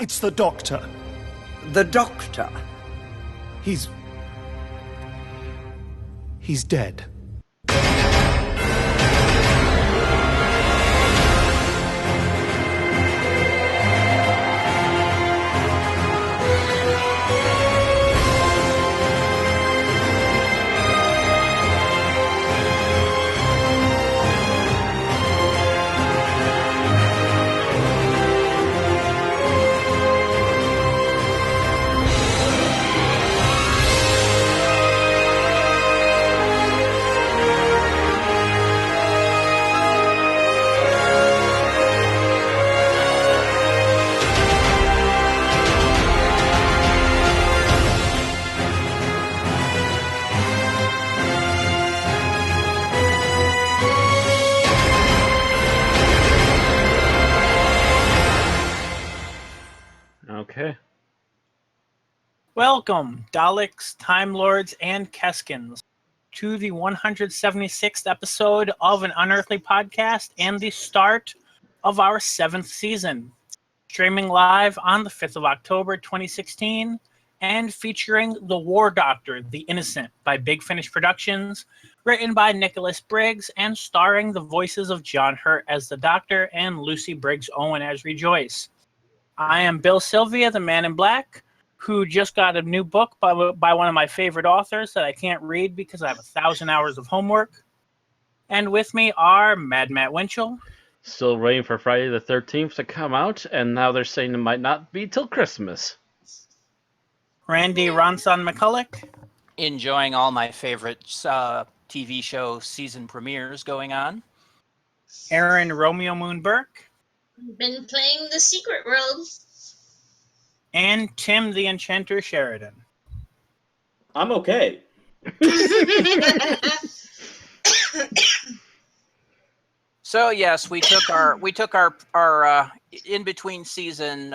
It's the doctor. The doctor? He's dead. Okay. Welcome, Daleks, Time Lords, and Keskins, to the 176th episode of an Unearthly podcast and the start of our 7th season. Streaming live on the 5th of October 2016 and featuring The War Doctor, The Innocent by Big Finish Productions, written by Nicholas Briggs and starring the voices of John Hurt as the Doctor and Lucy Briggs Owen as Rejoice. I am Bill Sylvia, the Man in Black, who just got a new book by one of my favorite authors that I can't read because I have 1,000 hours of homework. And with me are Mad Matt Winchell. Still waiting for Friday the 13th to come out, and now they're saying it might not be till Christmas. Randy Ronson McCulloch. Enjoying all my favorite TV show season premieres going on. Aaron Romeo Moon Burke. Been playing The Secret World. And Tim the Enchanter Sheridan. I'm okay. So yes, we took our in between season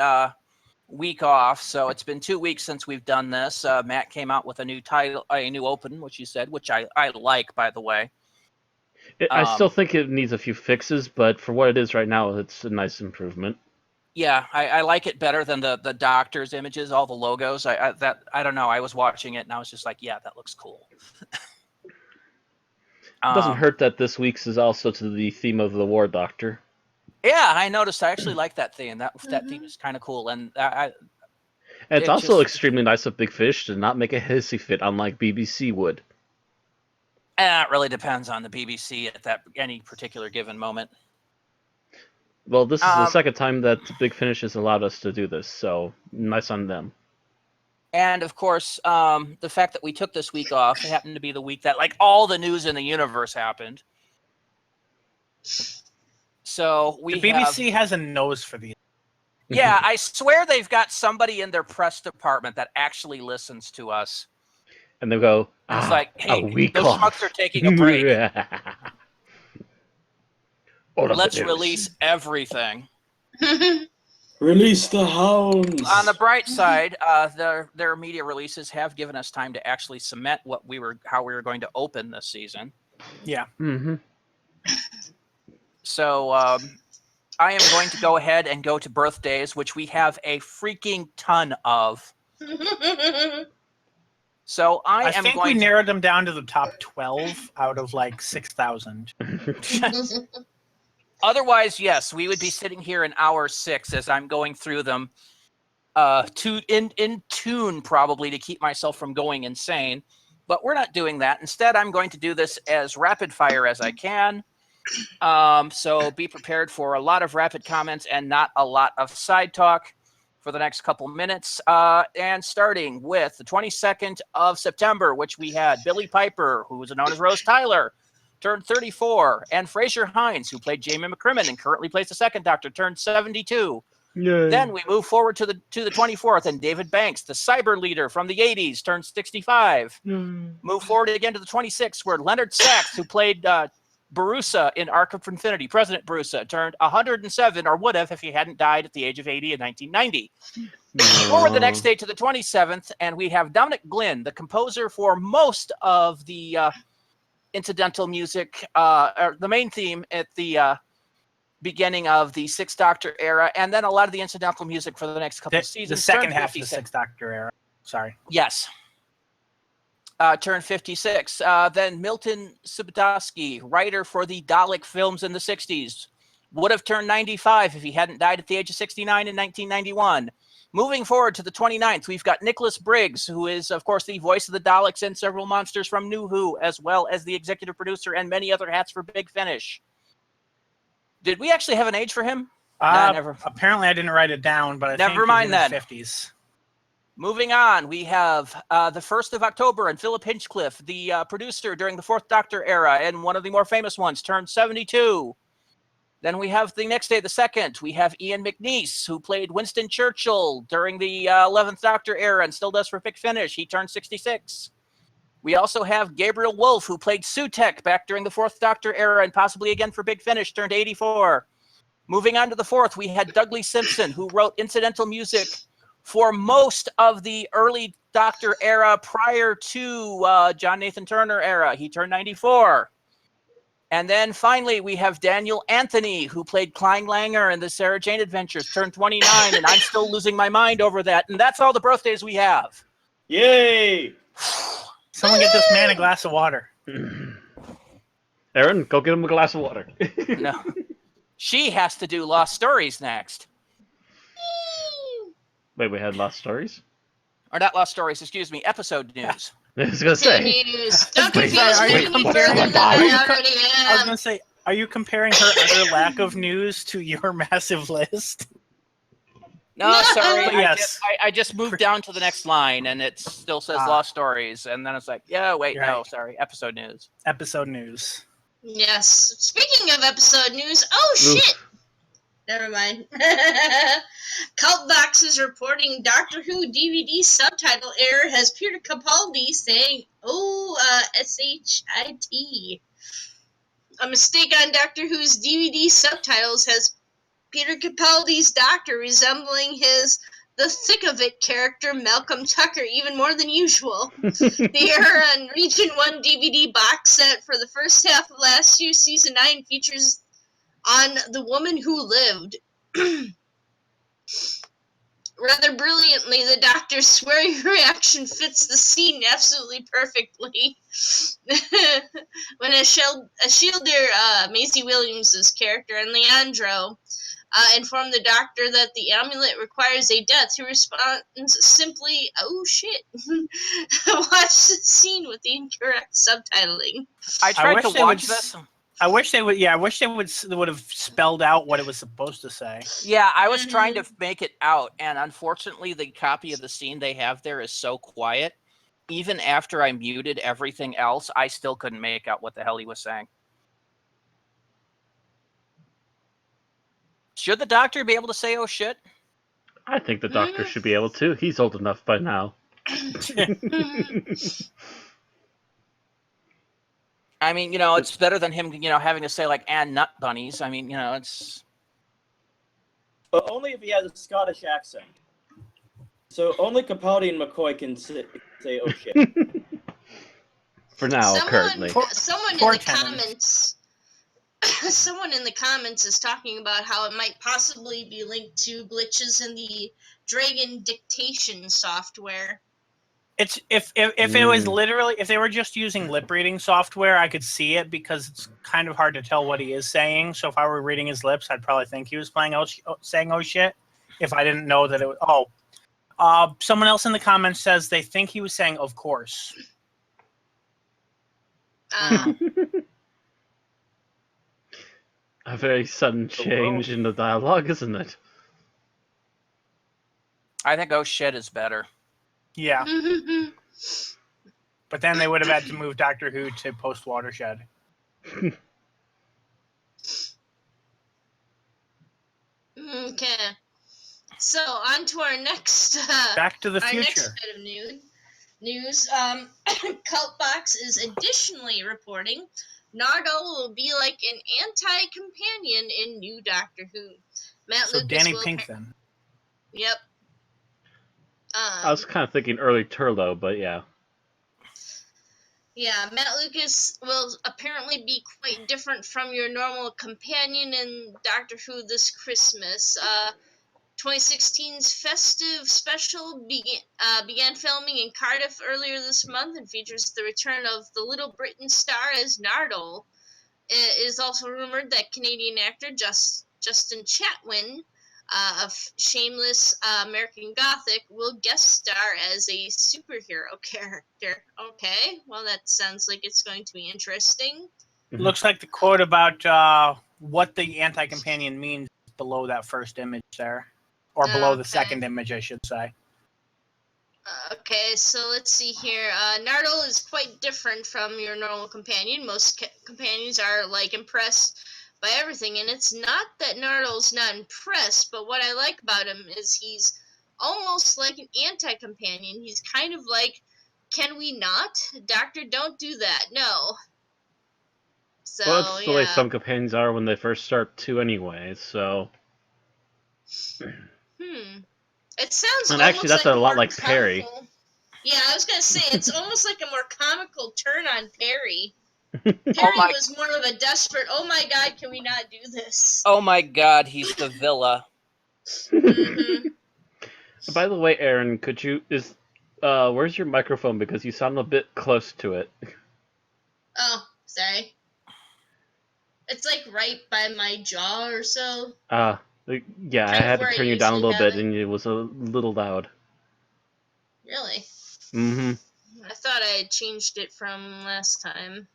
week off. So it's been 2 weeks since we've done this. Matt came out with a new title, a new open, which you said, which I like, by the way. I still think it needs a few fixes, but for what it is right now, it's a nice improvement. Yeah, I like it better than the Doctor's images, all the logos. I don't know. I was watching it and I was just like, yeah, that looks cool. It doesn't hurt that this week's is also to the theme of the War Doctor. Yeah, I noticed. I actually like that theme. That theme is kind of cool, and it's also extremely nice of Big Fish to not make a hissy fit, unlike BBC would. It really depends on the BBC at any particular given moment. Well, this is the second time that Big Finish has allowed us to do this, so nice on them. And, of course, the fact that we took this week off, it happened to be the week that, like, all the news in the universe happened. So the BBC has a nose for these. Yeah, I swear they've got somebody in their press department that actually listens to us. And they'll go, it's like, hey, those off. schmucks are taking a break. Let's release everything. Release the hounds. On the bright side, their media releases have given us time to actually cement how we were going to open this season. Yeah. Mm-hmm. So I am going to go ahead and go to birthdays, which we have a freaking ton of. So I think we narrowed them down to the top 12 out of like 6,000. Otherwise, yes, we would be sitting here in hour 6 as I'm going through them, in tune probably to keep myself from going insane. But we're not doing that. Instead, I'm going to do this as rapid fire as I can. So be prepared for a lot of rapid comments and not a lot of side talk for the next couple minutes. And starting with the 22nd of September, which we had Billy Piper, who was known as Rose Tyler, turned 34, and Fraser Hines, who played Jamie McCrimmon and currently plays the second Doctor, turned 72. Yay. Then we move forward to the 24th, and David Banks, the cyber leader from the 80s, turned 65. Move forward again to the 26th, where Leonard Sachs, who played Barusa in Arc of Infinity, President Barusa, turned 107, or would have if he hadn't died at the age of 80 in 1990. Forward the next day to the 27th, and we have Dominic Glynn, the composer for most of the incidental music, or the main theme at the beginning of the Sixth Doctor era, and then a lot of the incidental music for the next couple of seasons. The second turned half of the 56. Sixth Doctor era. Sorry. Yes. Turned 56. Then Milton Subotovsky, writer for the Dalek films in the 60s, would have turned 95 if he hadn't died at the age of 69 in 1991. Moving forward to the 29th, we've got Nicholas Briggs, who is, of course, the voice of the Daleks and several monsters from New Who, as well as the executive producer and many other hats for Big Finish. Did we actually have an age for him? No, never. Apparently, I didn't write it down, but I think Never mind he's in then. his 50s. Moving on, we have the 1st of October, and Philip Hinchcliffe, the producer during the Fourth Doctor era, and one of the more famous ones, turned 72. Then we have the next day, the 2nd, we have Ian McNeice, who played Winston Churchill during the 11th Doctor era and still does for Big Finish. He turned 66. We also have Gabriel Wolfe, who played Sutek back during the 4th Doctor era and possibly again for Big Finish, turned 84. Moving on to the 4th, we had Douglas Simpson, who wrote incidental music for most of the early Doctor era prior to John Nathan Turner era. He turned 94. And then finally, we have Daniel Anthony, who played Klein Langer in the Sarah Jane Adventures, turned 29, and I'm still losing my mind over that. And that's all the birthdays we have. Yay! Someone get this man a glass of water. Aaron, go get him a glass of water. No. She has to do Lost Stories next. Wait, we had Lost Stories? Or not Lost Stories, excuse me, episode news. I was gonna say. News. Doctor Wait, Who's are you moving comparing- further than are I you already I was am. going to say, are you comparing her utter lack of news to your massive list? No, sorry. Yes. I just moved down to the next line, and it still says Lost Stories. And then it's like, yeah, wait, no, Right. sorry, episode news. Episode news. Yes. Speaking of episode news, oh shit! Never mind. Cultbox is reporting Doctor Who DVD subtitle error has Peter Capaldi saying, S-H-I-T. A mistake on Doctor Who's DVD subtitles has Peter Capaldi's Doctor resembling his The Thick of It character Malcolm Tucker even more than usual. The error on Region 1 DVD box set for the first half of last year's Season 9 features on The Woman Who Lived. Rather brilliantly, the Doctor's swearing reaction fits the scene absolutely perfectly. When a shielder, Maisie Williams' character, and Leandro inform the Doctor that the amulet requires a death, he responds simply, "Oh shit." Watch the scene with the incorrect subtitling. I tried wish to they watch would this. I wish they would. Yeah, I wish they would have spelled out what it was supposed to say. Yeah, I was trying to make it out, and unfortunately, the copy of the scene they have there is so quiet. Even after I muted everything else, I still couldn't make out what the hell he was saying. Should the Doctor be able to say, oh shit? I think the Doctor should be able to. He's old enough by now. I mean, it's better than him, having to say, like, and nut bunnies. I mean, it's... But only if he has a Scottish accent. So only Capaldi and McCoy can say oh shit. For now, currently. Someone in Poor the tenants. comments... Someone in the comments is talking about how it might possibly be linked to glitches in the Dragon dictation software. It's if it was literally, if they were just using lip reading software, I could see it because it's kind of hard to tell what he is saying. So if I were reading his lips, I'd probably think he was saying "oh shit" if I didn't know that it was. Someone else in the comments says they think he was saying "of course." A very sudden change in the dialogue, isn't it? I think oh shit is better. Yeah, but then they would have had to move Doctor Who to post Watershed. Okay. So on to our next Back to the our next future. bit of news. Cultbox is additionally reporting Nargle will be like an anti-companion in new Doctor Who. Matt So Lucas Danny will Pink then. Yep. I was kind of thinking early Turlo, but yeah. Yeah, Matt Lucas will apparently be quite different from your normal companion in Doctor Who this Christmas. 2016's festive special began filming in Cardiff earlier this month and features the return of the Little Britain star as Nardole. It is also rumored that Canadian actor Justin Chatwin of Shameless American Gothic will guest star as a superhero character. Okay, well, that sounds like it's going to be interesting. Looks like the quote about what the anti-companion means is below that first image there. Or below the second image, I should say. Okay, so let's see here. Nardole is quite different from your normal companion. Most companions are, like, impressed by everything, and it's not that Nardole's not impressed, but what I like about him is he's almost like an anti-companion. He's kind of like, can we not? Doctor, don't do that. No. So, Well, that's the way yeah. some companions are when they first start too anyway, so... It sounds And almost actually, that's like a lot more like Perry. comical. Yeah, I was gonna say it's almost like a more comical turn on Perry. Perry was more of a desperate. Oh my God, can we not do this? Oh my God, he's the villa. By the way, Aaron, could you where's your microphone? Because you sound a bit close to it. Oh, sorry. It's like right by my jaw or so. Yeah, I had to turn you down a little bit, and it was a little loud. Really? Mm-hmm. I thought I had changed it from last time.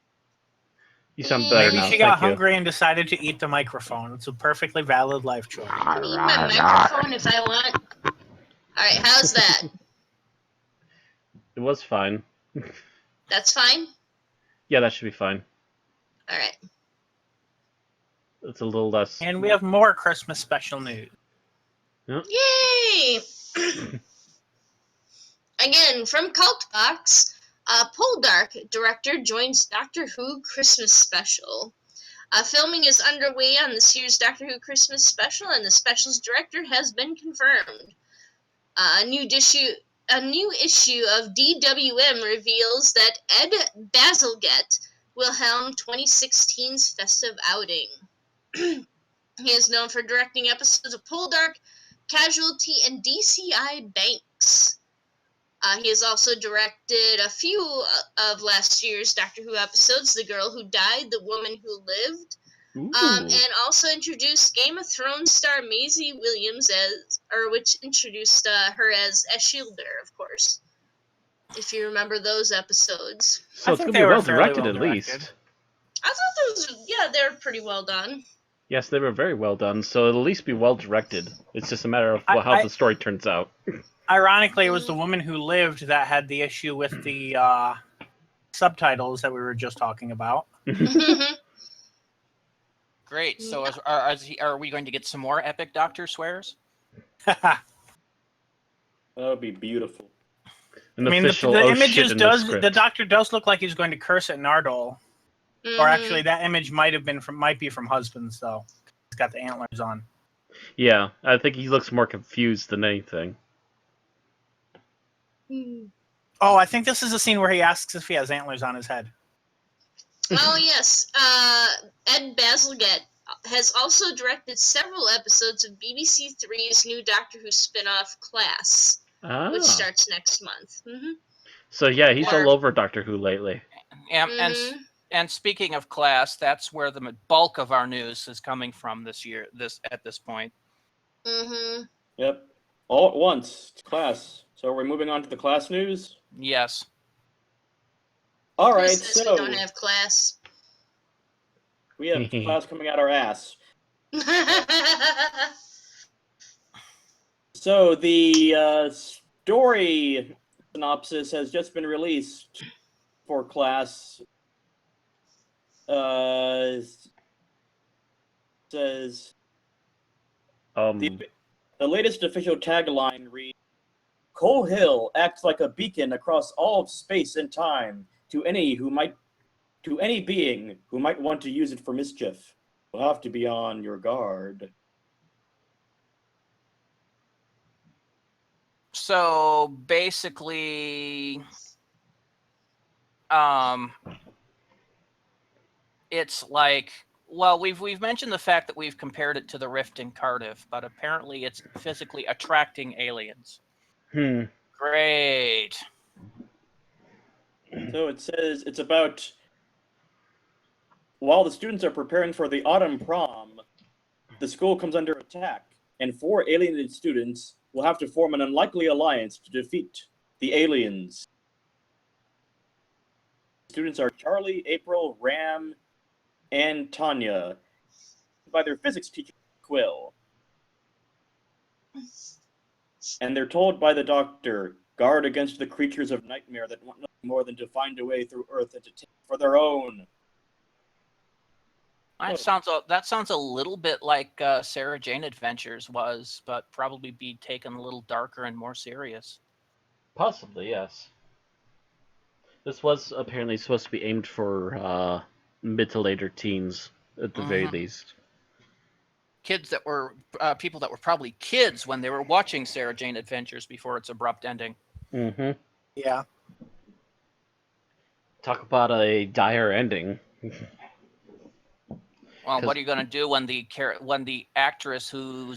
You sound better Maybe now. she got hungry and decided to eat the microphone. It's a perfectly valid life choice. I can eat my microphone if I want. Alright, how's that? It was fine. That's fine? Yeah, that should be fine. Alright. It's a little less... And we have more Christmas special news. Yep. Yay! Again, from Cultbox, Poldark director joins Doctor Who Christmas special. Filming is underway on this year's Doctor Who Christmas special, and the special's director has been confirmed. A new issue of DWM reveals that Ed Bazalgette will helm 2016's festive outing. He is known for directing episodes of Poldark, Casualty, and DCI Banks. He has also directed a few of last year's Doctor Who episodes: The Girl Who Died, The Woman Who Lived, and also introduced Game of Thrones star Maisie Williams which introduced her as Ashildr, of course. If you remember those episodes. So it's going to be well directed, at least. I thought they were pretty well done. Yes, they were very well done, so it'll at least be well directed. It's just a matter of how the story turns out. Ironically, it was The Woman Who Lived that had the issue with the subtitles that we were just talking about. Great. So are we going to get some more epic Doctor swears? That would be beautiful. An I mean, the images the Doctor does look like he's going to curse at Nardole. Or actually, that image might be from Husbands, though. He's got the antlers on. Yeah, I think he looks more confused than anything. Oh, I think this is a scene where he asks if he has antlers on his head. Oh, yes. Ed Bazalgette has also directed several episodes of BBC Three's new Doctor Who spin-off Class, which starts next month. So yeah, he's all over Doctor Who lately. And speaking of Class, that's where the bulk of our news is coming from at this point. Yep. All at once. It's Class. So we're moving on to the Class news? Yes. All right, so we don't have Class. We have Class coming out our ass. So the story synopsis has just been released for Class. Says the latest official tagline reads, Coal Hill acts like a beacon across all of space and time to any being who might want to use it for mischief. You'll have to be on your guard. So basically, It's like, well, we've mentioned the fact that we've compared it to the Rift in Cardiff, but apparently it's physically attracting aliens. Great. So it says it's about while the students are preparing for the autumn prom, the school comes under attack, and 4 alienated students will have to form an unlikely alliance to defeat the aliens. Students are Charlie, April, Ram, and Tanya, by their physics teacher, Quill. And they're told by the doctor, guard against the creatures of nightmare that want nothing more than to find a way through Earth and to take for their own. That sounds a little bit like Sarah Jane Adventures was, but probably be taken a little darker and more serious. Possibly, yes. This was apparently supposed to be aimed for mid to later teens, at the very least. Kids that were people that were probably kids when they were watching Sarah Jane Adventures before its abrupt ending. Mm-hmm. Yeah. Talk about a dire ending. Well, what are you going to do when the actress who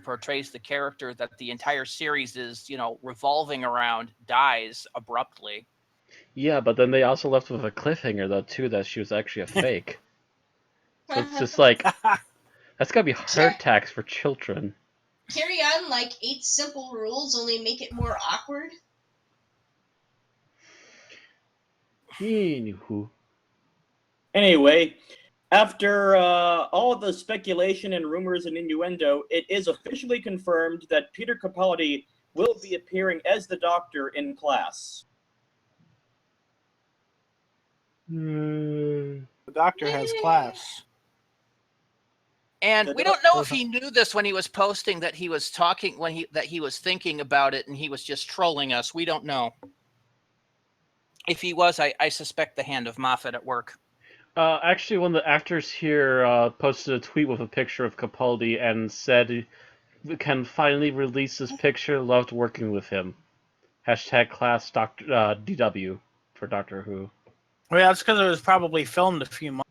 portrays the character that the entire series is, revolving around dies abruptly? Yeah, but then they also left with a cliffhanger, though, too, that she was actually a fake. So it's just like, that's gotta be hard tax for children. Carry on like 8 simple rules, only make it more awkward. Anywho. Anyway, after all of the speculation and rumors and innuendo, it is officially confirmed that Peter Capaldi will be appearing as the Doctor in Class. The Doctor has class. And we don't know if he knew this when he was posting that he was talking that he was thinking about it and he was just trolling us. We don't know. If he was, I suspect the hand of Moffat at work. Actually, one of the actors here posted a tweet with a picture of Capaldi and said, "We can finally release this picture. Loved working with him." #class DW for Doctor Who. Well, yeah, that's because it was probably filmed a few months.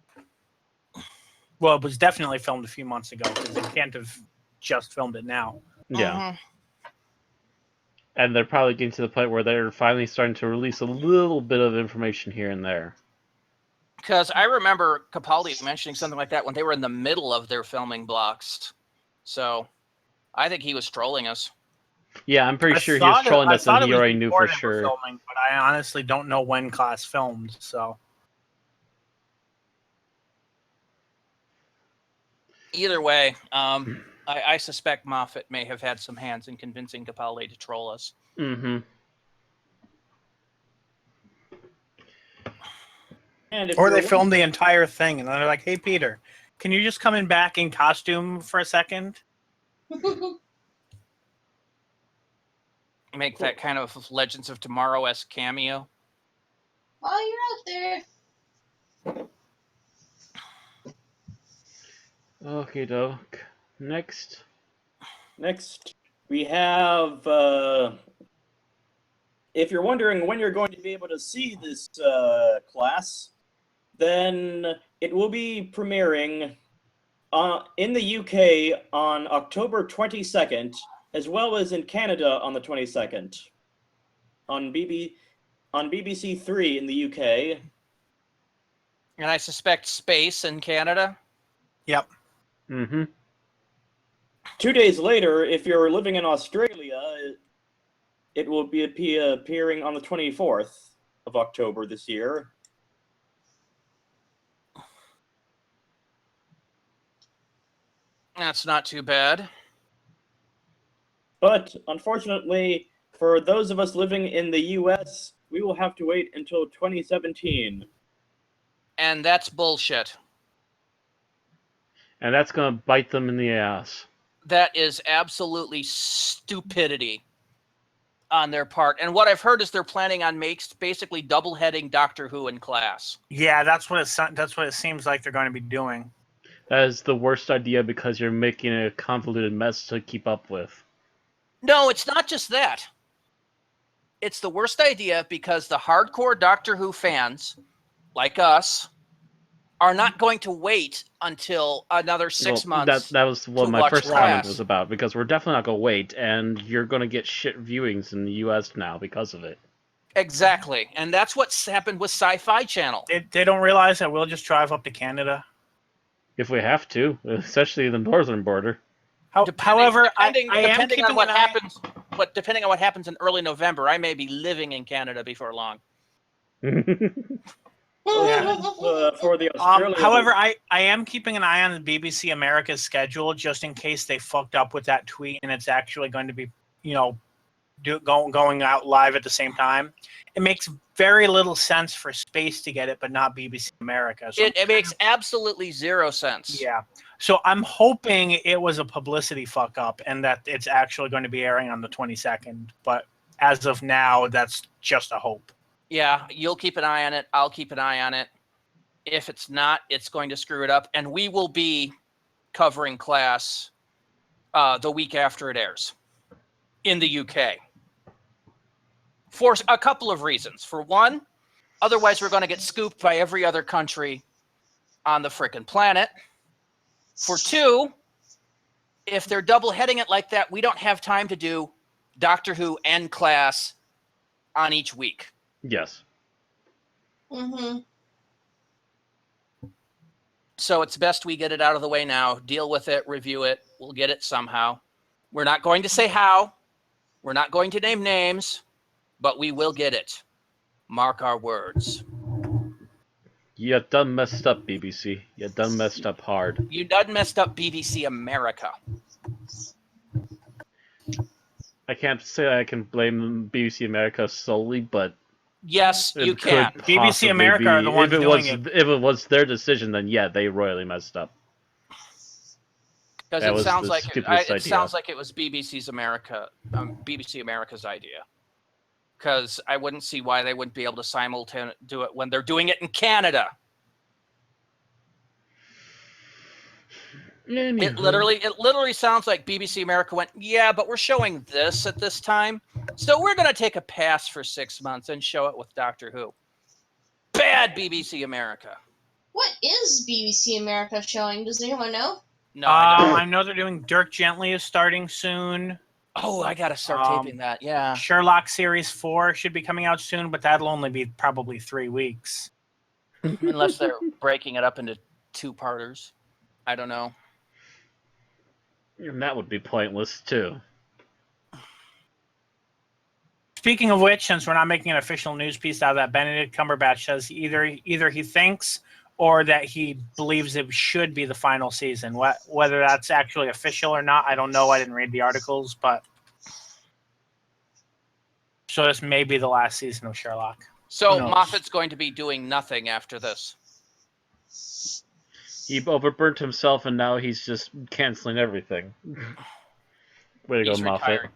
Well, it was definitely filmed a few months ago because they can't have just filmed it now. Yeah. And they're probably getting to the point where they're finally starting to release a little bit of information here and there. Because I remember Capaldi mentioning something like that when they were in the middle of their filming blocks. So I think he was trolling us. Yeah, I'm pretty sure he was trolling us and he already knew for sure. Filming, but I honestly don't know when Class filmed, so. Either way, I suspect Moffat may have had some hands in convincing Capaldi to troll us. Mm-hmm. Or they filmed the entire thing, and then they're like, "Hey, Peter, can you just come in back in costume for a second?" Make that kind of Legends of Tomorrow-esque cameo. While you're out there. Okay, doke. Next, we have. If you're wondering when you're going to be able to see this class, then it will be premiering in the UK on October 22nd, as well as in Canada on the 22nd, on BBC 3 in the UK. And I suspect Space in Canada. Yep. Mm-hmm. 2 days later, if you're living in Australia, it will be appearing on the 24th of October this year. That's not too bad. But unfortunately, for those of us living in the US, we will have to wait until 2017. And that's bullshit. And that's going to bite them in the ass. That is absolutely stupidity on their part. And what I've heard is they're planning on basically double-heading Doctor Who in Class. Yeah, that's what it seems like they're going to be doing. That is the worst idea because you're making a convoluted mess to keep up with. No, it's not just that. it's the worst idea because the hardcore Doctor Who fans, like us, are not going to wait until another 6 months. That was what to my watch first Class. comment was about, because we're definitely not going to wait, and you're going to get shit viewings in the U.S. now because of it. Exactly. And that's what's happened with Sci-Fi Channel. They don't realize that we'll just drive up to Canada. If we have to, especially the northern border. However, depending I am on keeping what an eye. happens, but depending on what happens in early November, I may be living in Canada before long. For the Australian. However, I am keeping an eye on the BBC America's schedule just in case they fucked up with that tweet and it's actually going to be, going out live at the same time. It makes very little sense for Space to get it, but not BBC America. So It makes absolutely zero sense. yeah. So I'm hoping it was a publicity fuck up and that it's actually going to be airing on the 22nd. But as of now, that's just a hope. Yeah, you'll keep an eye on it. I'll keep an eye on it. If it's not, it's going to screw it up. And we will be covering Class the week after it airs in the UK. For a couple of reasons. For one, otherwise we're going to get scooped by every other country on the frickin' planet. For two, if they're double heading it like that, we don't have time to do Doctor Who and Class on each week. Yes. Mm-hmm. So it's best we get it out of the way now, deal with it, review it. We'll get it somehow. We're not going to say how. We're not going to name names, but we will get it. Mark our words. You done messed up, BBC. You done messed up hard. You done messed up BBC America. I can't say I can blame BBC America solely, but Yes, you it can. could BBC possibly America be, are the ones doing it. If it was their decision, then yeah, they royally messed up. Because That it was sounds the like stupidest it idea. sounds like it was BBC America's idea. Because I wouldn't see why they wouldn't be able to simultaneously do it when they're doing it in Canada. It literally sounds like BBC America went, yeah, but we're showing this at this time, so we're going to take a pass for 6 months and show it with Doctor Who. Bad BBC America. What is BBC America showing? Does anyone know? No, I don't. I know they're doing Dirk Gently is starting soon. Oh, I got to start taping that. Yeah. Sherlock Series 4 should be coming out soon, but that'll only be probably 3 weeks. Unless they're breaking it up into two-parters. I don't know. And that would be pointless, too. Speaking of which, since we're not making an official news piece out of that, Benedict Cumberbatch says either he thinks or that he believes it should be the final season. Whether that's actually official or not, I don't know. I didn't read the articles, but so this may be the last season of Sherlock. So Who knows? Moffat's going to be doing nothing after this. He overburnt himself, and now he's just canceling everything. Way to He's go, Moffat. retiring.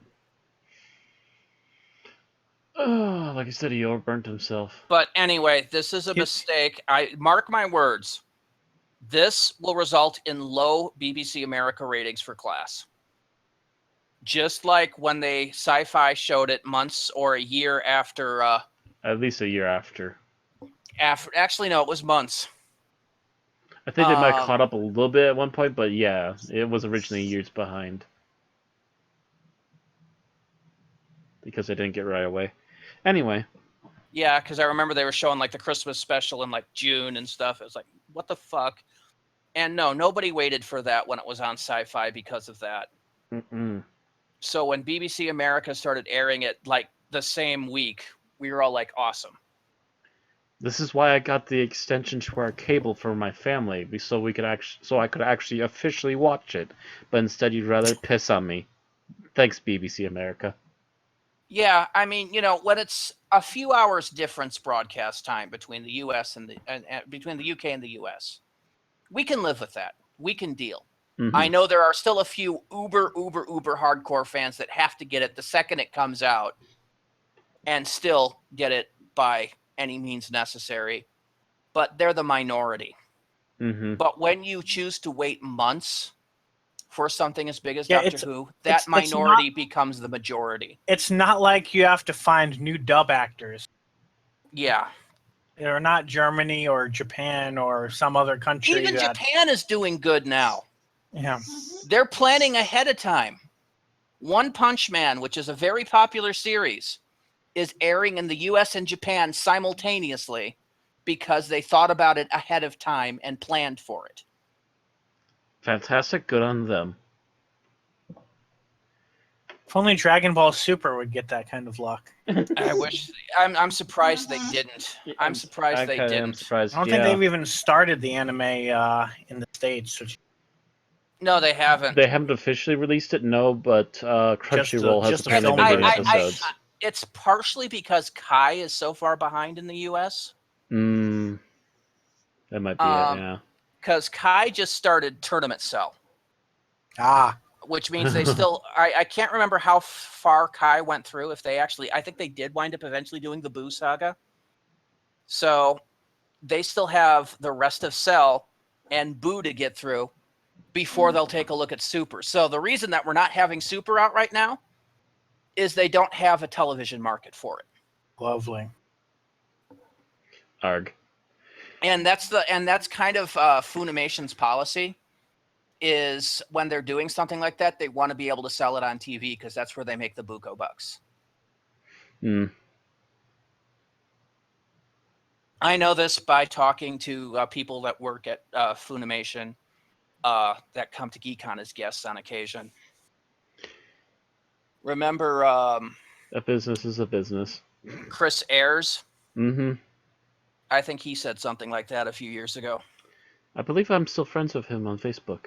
Oh, like I said, he overburnt himself. But anyway, this is a mistake. I mark my words. This will result in low BBC America ratings for Class. Just like when they Sci-Fi showed it months or a year after. At least a year after. Actually, no, it was months. I think they might have caught up a little bit at one point, but yeah, it was originally years behind. Because they didn't get right away. Anyway. Yeah, because I remember they were showing like the Christmas special in like June and stuff. It was like, what the fuck? And no, nobody waited for that when it was on Sci-Fi because of that. Mm-mm. So when BBC America started airing it like the same week, we were all like, awesome. This is why I got the extension to our cable for my family, so I could actually officially watch it. But instead, you'd rather piss on me. Thanks, BBC America. Yeah, I mean, when it's a few hours difference broadcast time between the U.S. and between the UK and the U.S., we can live with that. We can deal. Mm-hmm. I know there are still a few uber hardcore fans that have to get it the second it comes out, and still get it by any means necessary, but they're the minority. Mm-hmm. But when you choose to wait months for something as big as Yeah, Doctor Who, that it's minority becomes the majority. It's not like you have to find new dub actors. Yeah. They're not Germany or Japan or some other country. Even Japan is doing good now. Yeah. They're planning ahead of time. One Punch Man, which is a very popular series, is airing in the US and Japan simultaneously because they thought about it ahead of time and planned for it. Fantastic. Good on them. If only Dragon Ball Super would get that kind of luck. I wish. I'm surprised they didn't. I'm surprised they didn't. I'm surprised. I don't think they've even started the anime in the States. No, they haven't. They haven't officially released it, no, but Crunchyroll has just a apparently film been doing version. episodes. It's partially because Kai is so far behind in the US. That might be it, yeah. Because Kai just started Tournament Cell. Which means they still... I can't remember how far Kai went through. If they actually... I think they did wind up eventually doing the Boo Saga. So they still have the rest of Cell and Boo to get through before they'll take a look at Super. So the reason that we're not having Super out right now is they don't have a television market for it. Lovely. Arg. And that's kind of Funimation's policy, is when they're doing something like that, they want to be able to sell it on TV because that's where they make the buco bucks. I know this by talking to people that work at Funimation that come to GeekCon as guests on occasion. Remember a business is a business. Chris Ayers? Mm-hmm. I think he said something like that a few years ago. I believe I'm still friends with him on Facebook.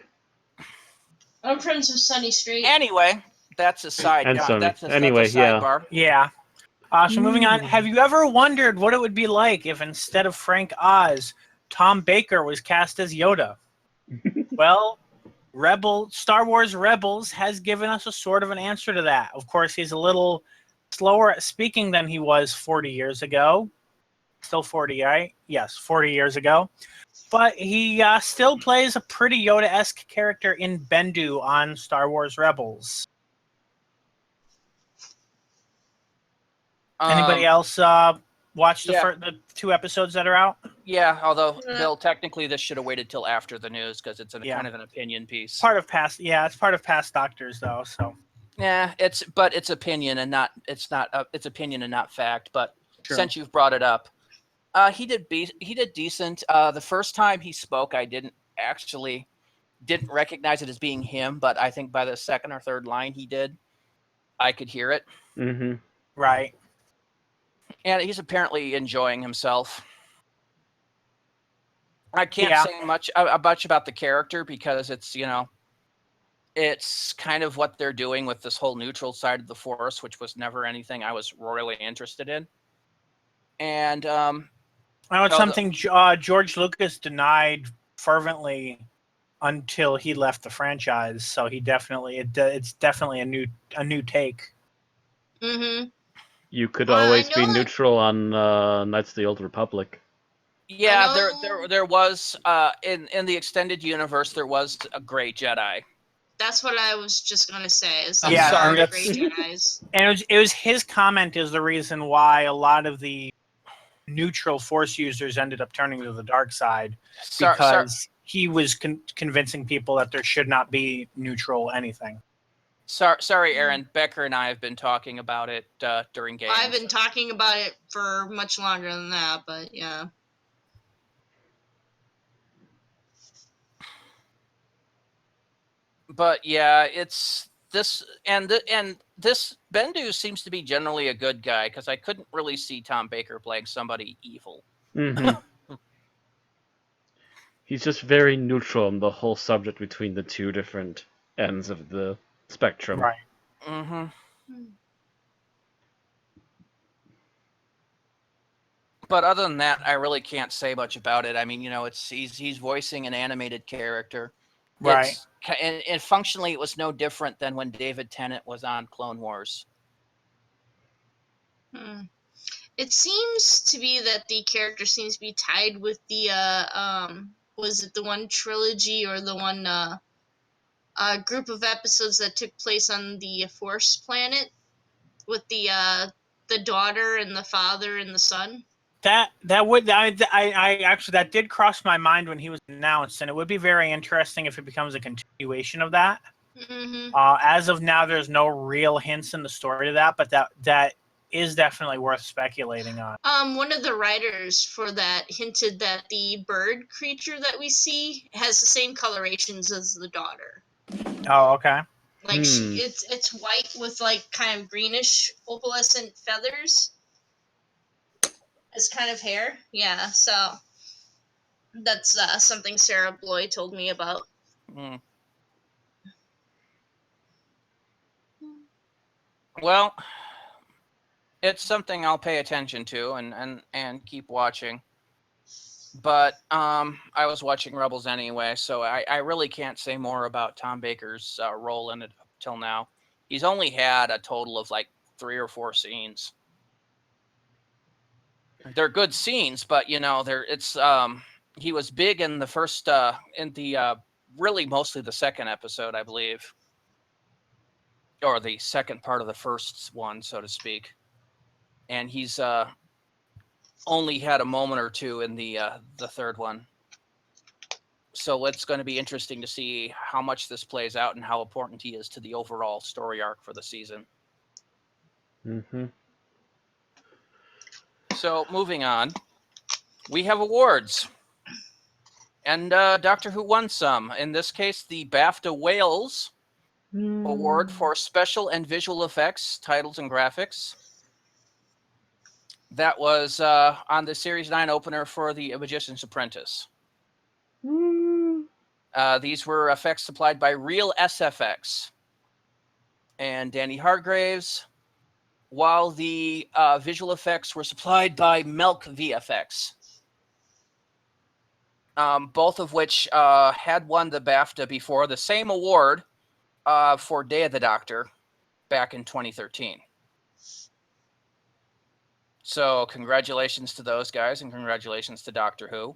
I'm friends with Sunny Straight. Anyway, that's a side. And Sony. That's a Sidebar. Yeah. So moving on, have you ever wondered what it would be like if instead of Frank Oz, Tom Baker was cast as Yoda? Well, Star Wars Rebels has given us a sort of an answer to that. Of course, he's a little slower at speaking than he was 40 years ago. Still 40, right? Yes, 40 years ago. But he still plays a pretty Yoda-esque character in Bendu on Star Wars Rebels. Anybody else watch the 2 episodes that are out? Yeah, although, Bill, technically this should have waited till after the news because it's kind of an opinion piece. It's part of Past Doctors, though. So yeah, it's opinion and not it's opinion and not fact. But True. Since you've brought it up, he did decent. The first time he spoke, I didn't recognize it as being him, but I think by the second or third line he did, I could hear it. Mm-hmm. Right. And he's apparently enjoying himself. I can't say much about the character because it's kind of what they're doing with this whole neutral side of the Force, which was never anything I was royally interested in. And I know it's something George Lucas denied fervently until he left the franchise. So he it's definitely a new take. Mm-hmm. You could always be neutral on Knights of the Old Republic. Yeah, there was in the extended universe there was a Grey Jedi. That's what I was just gonna say. Is I'm sorry, Grey Jedis. And it was his comment is the reason why a lot of the neutral Force users ended up turning to the dark side because he was convincing people that there should not be neutral anything. Sorry, Aaron. Becker and I have been talking about it during games. I've been talking about it for much longer than that, but yeah. But yeah, it's this and this Bendu seems to be generally a good guy because I couldn't really see Tom Baker playing somebody evil. Mm-hmm. He's just very neutral on the whole subject between the two different ends of the spectrum. Right. Mm-hmm. But other than that, I really can't say much about it. I mean, he's voicing an animated character. Right. And functionally, it was no different than when David Tennant was on Clone Wars. It seems to be that the character seems to be tied with the was it the one trilogy or the one group of episodes that took place on the Force planet with the daughter and the father and the son. That actually that did cross my mind when he was announced, and it would be very interesting if it becomes a continuation of that. Mm-hmm. As of now, there's no real hints in the story to that, but that is definitely worth speculating on. One of the writers for that hinted that the bird creature that we see has the same colorations as the daughter. Oh, okay. Like it's white with like kind of greenish opalescent feathers as kind of hair. Yeah, so that's something Sarah Bloy told me about. Mm. Well, it's something I'll pay attention to and keep watching. But I was watching Rebels anyway, so I really can't say more about Tom Baker's role in it up till now. He's only had a total of like 3 or 4 scenes. They're good scenes, but you know, he was big in the first really mostly the second episode, I believe, or the second part of the first one, so to speak. And he's only had a moment or two in the third one. So it's going to be interesting to see how much this plays out and how important he is to the overall story arc for the season. Mm-hmm. So moving on, we have awards. And Doctor Who won some. In this case, the BAFTA Wales Award for Special and Visual Effects, Titles, and Graphics. That was on the Series 9 opener for The Magician's Apprentice. These were effects supplied by Real SFX and Danny Hargraves, while the visual effects were supplied by Melk VFX. Both of which had won the BAFTA before, the same award for Day of the Doctor back in 2013. So congratulations to those guys, and congratulations to Doctor Who.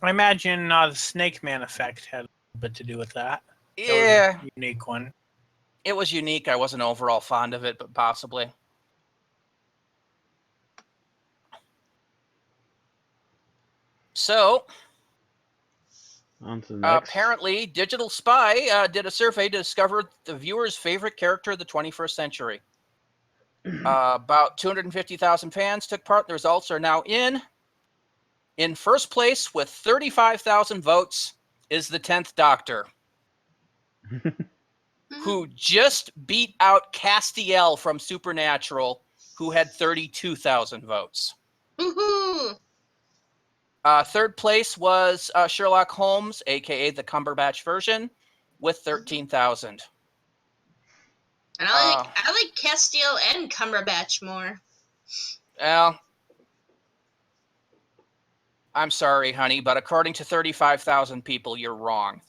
I imagine the Snake Man effect had a little bit to do with that. Yeah. That was a unique one. It was unique. I wasn't overall fond of it, but possibly. So, on to the next. Apparently, Digital Spy did a survey to discover the viewer's favorite character of the 21st century. About 250,000 fans took part. The results are now in. In first place with 35,000 votes is the 10th Doctor, who just beat out Castiel from Supernatural, who had 32,000 votes. Woohoo! Third place was Sherlock Holmes, a.k.a. the Cumberbatch version, with 13,000. And I like Castiel and Cumberbatch more. Well, I'm sorry, honey, but according to 35,000 people, you're wrong.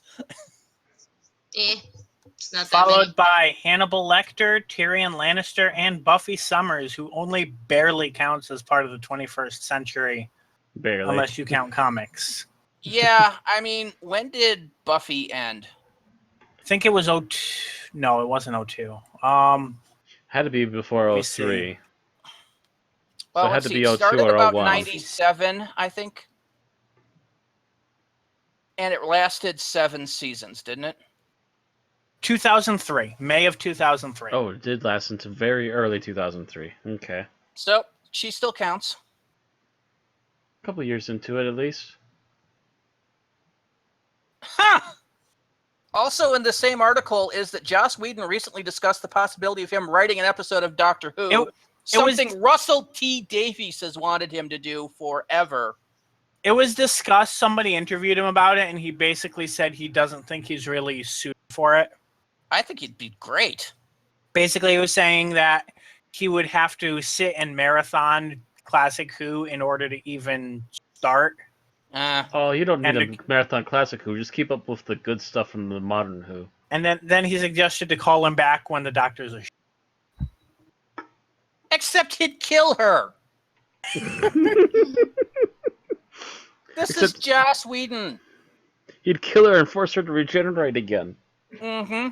It's not that Followed many. by Hannibal Lecter, Tyrion Lannister, and Buffy Summers, who only barely counts as part of the 21st century. Barely. Unless you count comics. Yeah, I mean, when did Buffy end? I think it was 02. No, it wasn't 02. Had to be before Let me 03. Well, So it had let's to see. be It 02 started or about 01. 97, I think. And it lasted 7 seasons, didn't it? 2003. May of 2003. Oh, it did last into very early 2003. Okay. So, she still counts. A couple years into it, at least. Ha! Also in the same article is that Joss Whedon recently discussed the possibility of him writing an episode of Doctor Who. Something Russell T. Davies has wanted him to do forever. It was discussed. Somebody interviewed him about it, and he basically said he doesn't think he's really suited for it. I think he'd be great. Basically, he was saying that he would have to sit and marathon Classic Who in order to even start. Oh, you don't need a marathon Classic Who. Just keep up with the good stuff from the modern Who. And then he suggested to call him back when the Doctor's a Except he'd kill her. This is Joss Whedon. He'd kill her and force her to regenerate again. Mm-hmm.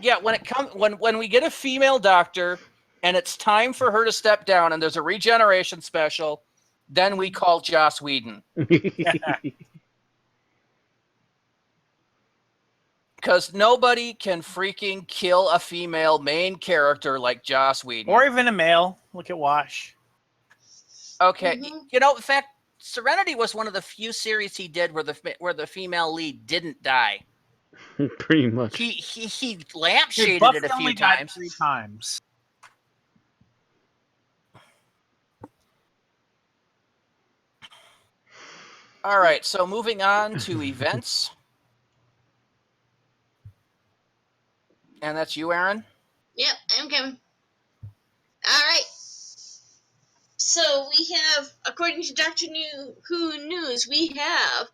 Yeah, when we get a female doctor and it's time for her to step down and there's a regeneration special, then we call Joss Whedon. Because nobody can freaking kill a female main character like Joss Whedon. Or even a male. Look at Wash. Okay, Mhm. you know, in fact, Serenity was one of the few series he did where the female lead didn't die. Pretty much. He lampshaded Buffy it a few only died times. 3 times. All right, so moving on to events. And that's you, Aaron? Yep, I'm coming. Alright. So we have, according to Who News, we have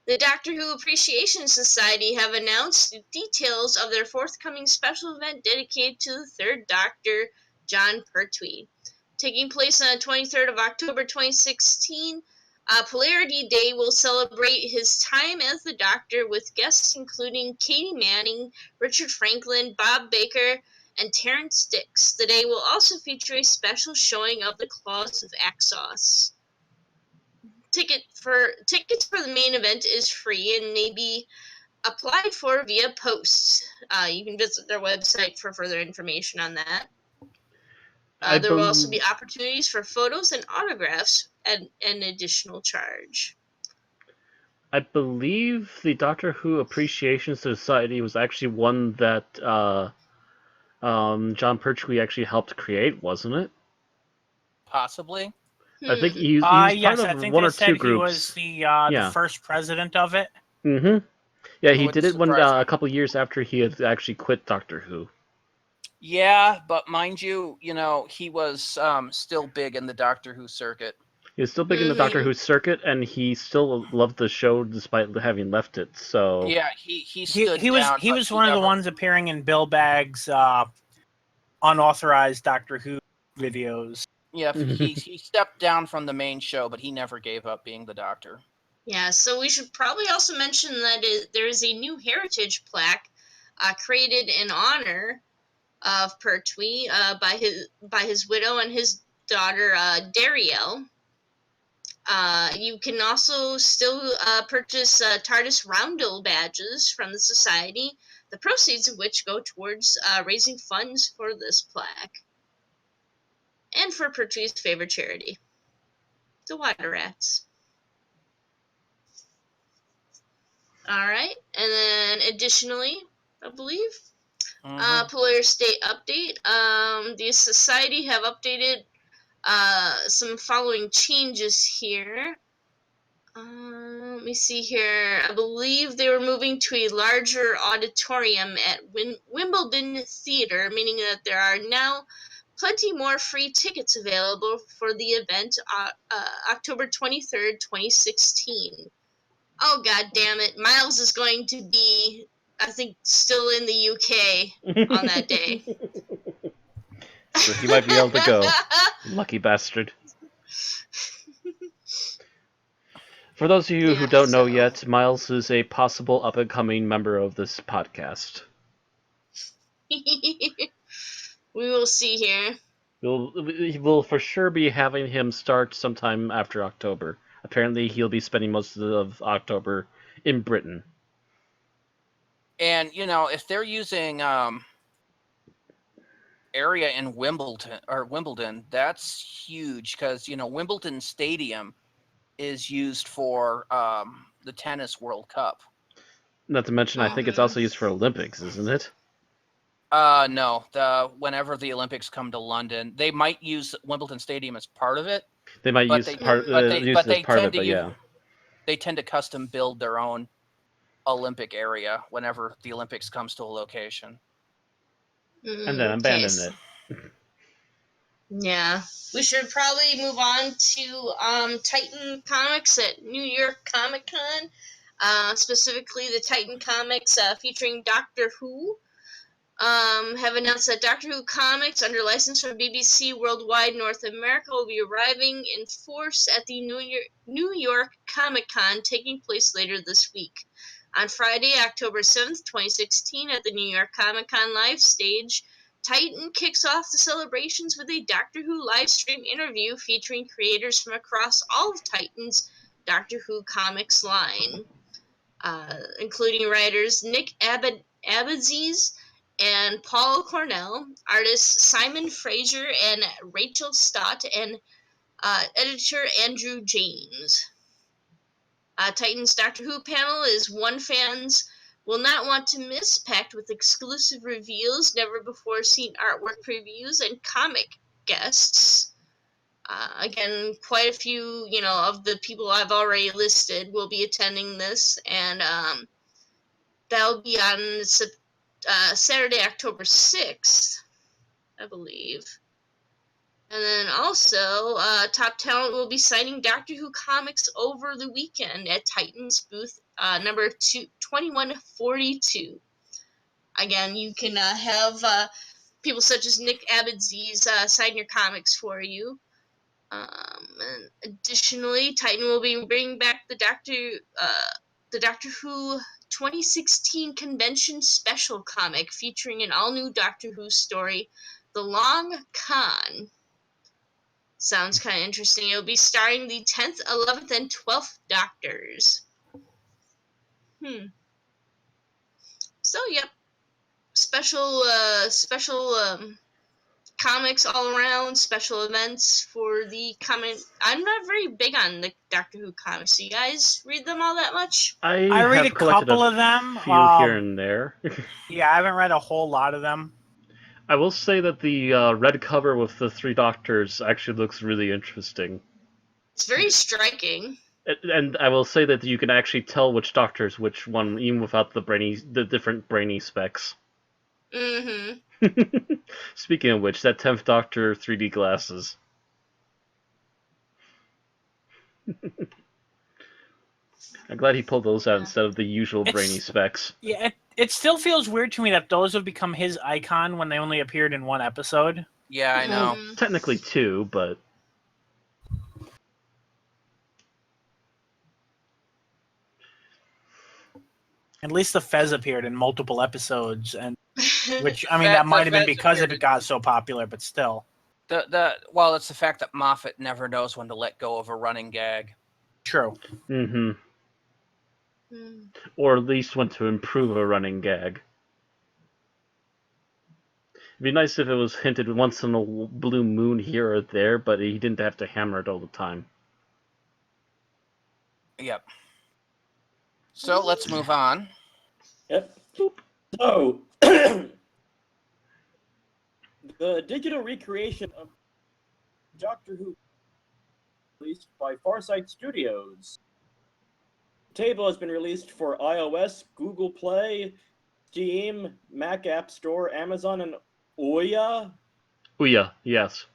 the Doctor Who Appreciation Society have announced the details of their forthcoming special event dedicated to the third Doctor, John Pertwee. Taking place on the 23rd of October 2016, Polarity Day will celebrate his time as the Doctor with guests including Katie Manning, Richard Franklin, Bob Baker, and Terrence Dix. The day will also feature a special showing of the Claws of Axos. Tickets for the main event is free and may be applied for via post. You can visit their website for further information on that. There will also be opportunities for photos and autographs at an additional charge. I believe the Doctor Who Appreciation Society was actually one that John Pertwee actually helped create, wasn't it? Possibly. I think he was part Yes, of I think one they or said two groups. he was the first president of it. Mm-hmm. Yeah, he Wouldn't did it surprise me. a couple years after he had actually quit Doctor Who. Yeah, but mind you, he was still big in the Doctor Who circuit. He was still big in the Doctor Who circuit, and he still loved the show despite having left it. So Yeah, he stood He was down. he but was one of the never- ones appearing in Bill Bagg's unauthorized Doctor Who videos. Yeah, he stepped down from the main show, but he never gave up being the Doctor. Yeah, so we should probably also mention that there is a new heritage plaque created in honor of Pertwee by his widow and his daughter Dariel. You can also still purchase TARDIS Roundel badges from the Society, the proceeds of which go towards raising funds for this plaque. And for Pertwee's favorite charity, the Water Rats. Alright, and then additionally, I believe, Polar State update. The Society have updated some following changes here. Let me see here. I believe they were moving to a larger auditorium at Wimbledon Theatre, meaning that there are now plenty more free tickets available for the event October 23rd, 2016. Oh, god damn it. Miles is going to be, I think, still in the UK on that day. So he might be able to go. Lucky bastard. For those of you who don't know yet, Miles is a possible up-and-coming member of this podcast. We will see here. We'll for sure be having him start sometime after October. Apparently, he'll be spending most of October in Britain. And if they're using area in Wimbledon, that's huge because Wimbledon Stadium is used for the Tennis World Cup. Not to mention, I think it's also used for Olympics, isn't it? No. Whenever the Olympics come to London, they might use Wimbledon Stadium as part of it. They might use part of it, but yeah. They tend to custom build their own Olympic area whenever the Olympics comes to a location. And then abandon it. Yeah. We should probably move on to Titan Comics at New York Comic Con. Specifically the Titan Comics featuring Doctor Who. have announced that Doctor Who comics under license from BBC Worldwide North America will be arriving in force at the New York Comic Con taking place later this week. On Friday, October 7th, 2016, at the New York Comic Con live stage, Titan kicks off the celebrations with a Doctor Who live stream interview featuring creators from across all of Titan's Doctor Who comics line, including writers Nick Abadziz and Paul Cornell, artists Simon Fraser and Rachel Stott, and editor Andrew James. Titan's Doctor Who panel is one fans will not want to miss, packed with exclusive reveals, never-before-seen artwork previews, and comic guests. Again, quite a few, of the people I've already listed will be attending this, and that'll be on Saturday, October 6th, I believe. And then also, Top Talent will be signing Doctor Who comics over the weekend at Titan's booth number 2142. Again, you can have people such as Nick Abadziz sign your comics for you. And additionally, Titan will be bringing back the Doctor Who 2016 convention special comic featuring an all-new Doctor Who story, The Long Con. Sounds kind of interesting. It'll be starring the 10th, 11th, and 12th Doctors. So, yep. Special comics all around, special events for the comic. I'm not very big on the Doctor Who comics. Do you guys read them all that much? I read a couple of them. Few here and there. Yeah, I haven't read a whole lot of them. I will say that the red cover with the 3 Doctors actually looks really interesting. It's very striking. And I will say that you can actually tell which Doctor's which one, even without the different brainy specs. Mm-hmm. Speaking of which, that 10th Doctor 3D glasses. I'm glad he pulled those out instead of the usual brainy specs. Yeah, it still feels weird to me that those have become his icon when they only appeared in one episode. Yeah, I know. Technically 2, but... At least the Fez appeared in multiple episodes, and which that might have been because it got so popular, but still. Well, it's the fact that Moffat never knows when to let go of a running gag. True. Mm-hmm. Or at least when to improve a running gag. It'd be nice if it was hinted once in a blue moon here or there, but he didn't have to hammer it all the time. Yep. So let's move on. Yep. So, the digital recreation of Doctor Who released by Farsight Studios. The table has been released for iOS, Google Play, Steam, Mac App Store, Amazon, and Ouya. Ouya, yes.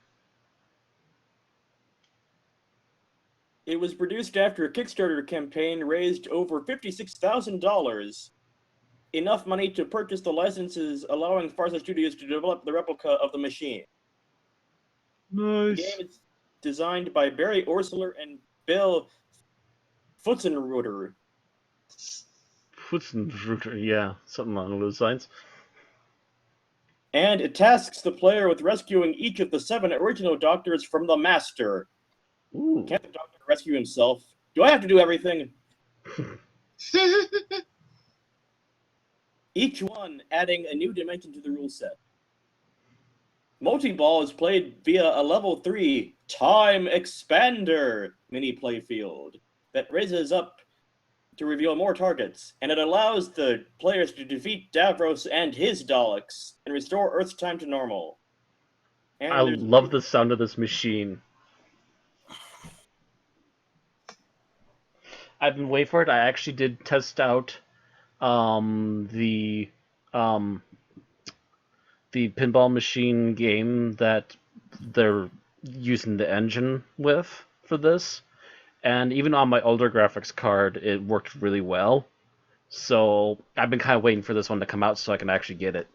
It was produced after a Kickstarter campaign raised over $56,000, enough money to purchase the licenses, allowing Farsight Studios to develop the replica of the machine. Nice. The game is designed by Barry Orsler and Bill Futzenreuter. Futzenreuter, yeah, something along those lines. And it tasks the player with rescuing each of the 7 original Doctors from the Master. Ooh. Can't the Doctor rescue himself? Do I have to do everything? Each one adding a new dimension to the rule set. Multi-ball is played via a level 3 Time Expander mini playfield that raises up to reveal more targets, and it allows the players to defeat Davros and his Daleks and restore Earth's time to normal. And I love the sound of this machine. I've been waiting for it. I actually did test out the pinball machine game that they're using the engine with for this, and even on my older graphics card, it worked really well. So I've been kind of waiting for this one to come out so I can actually get it.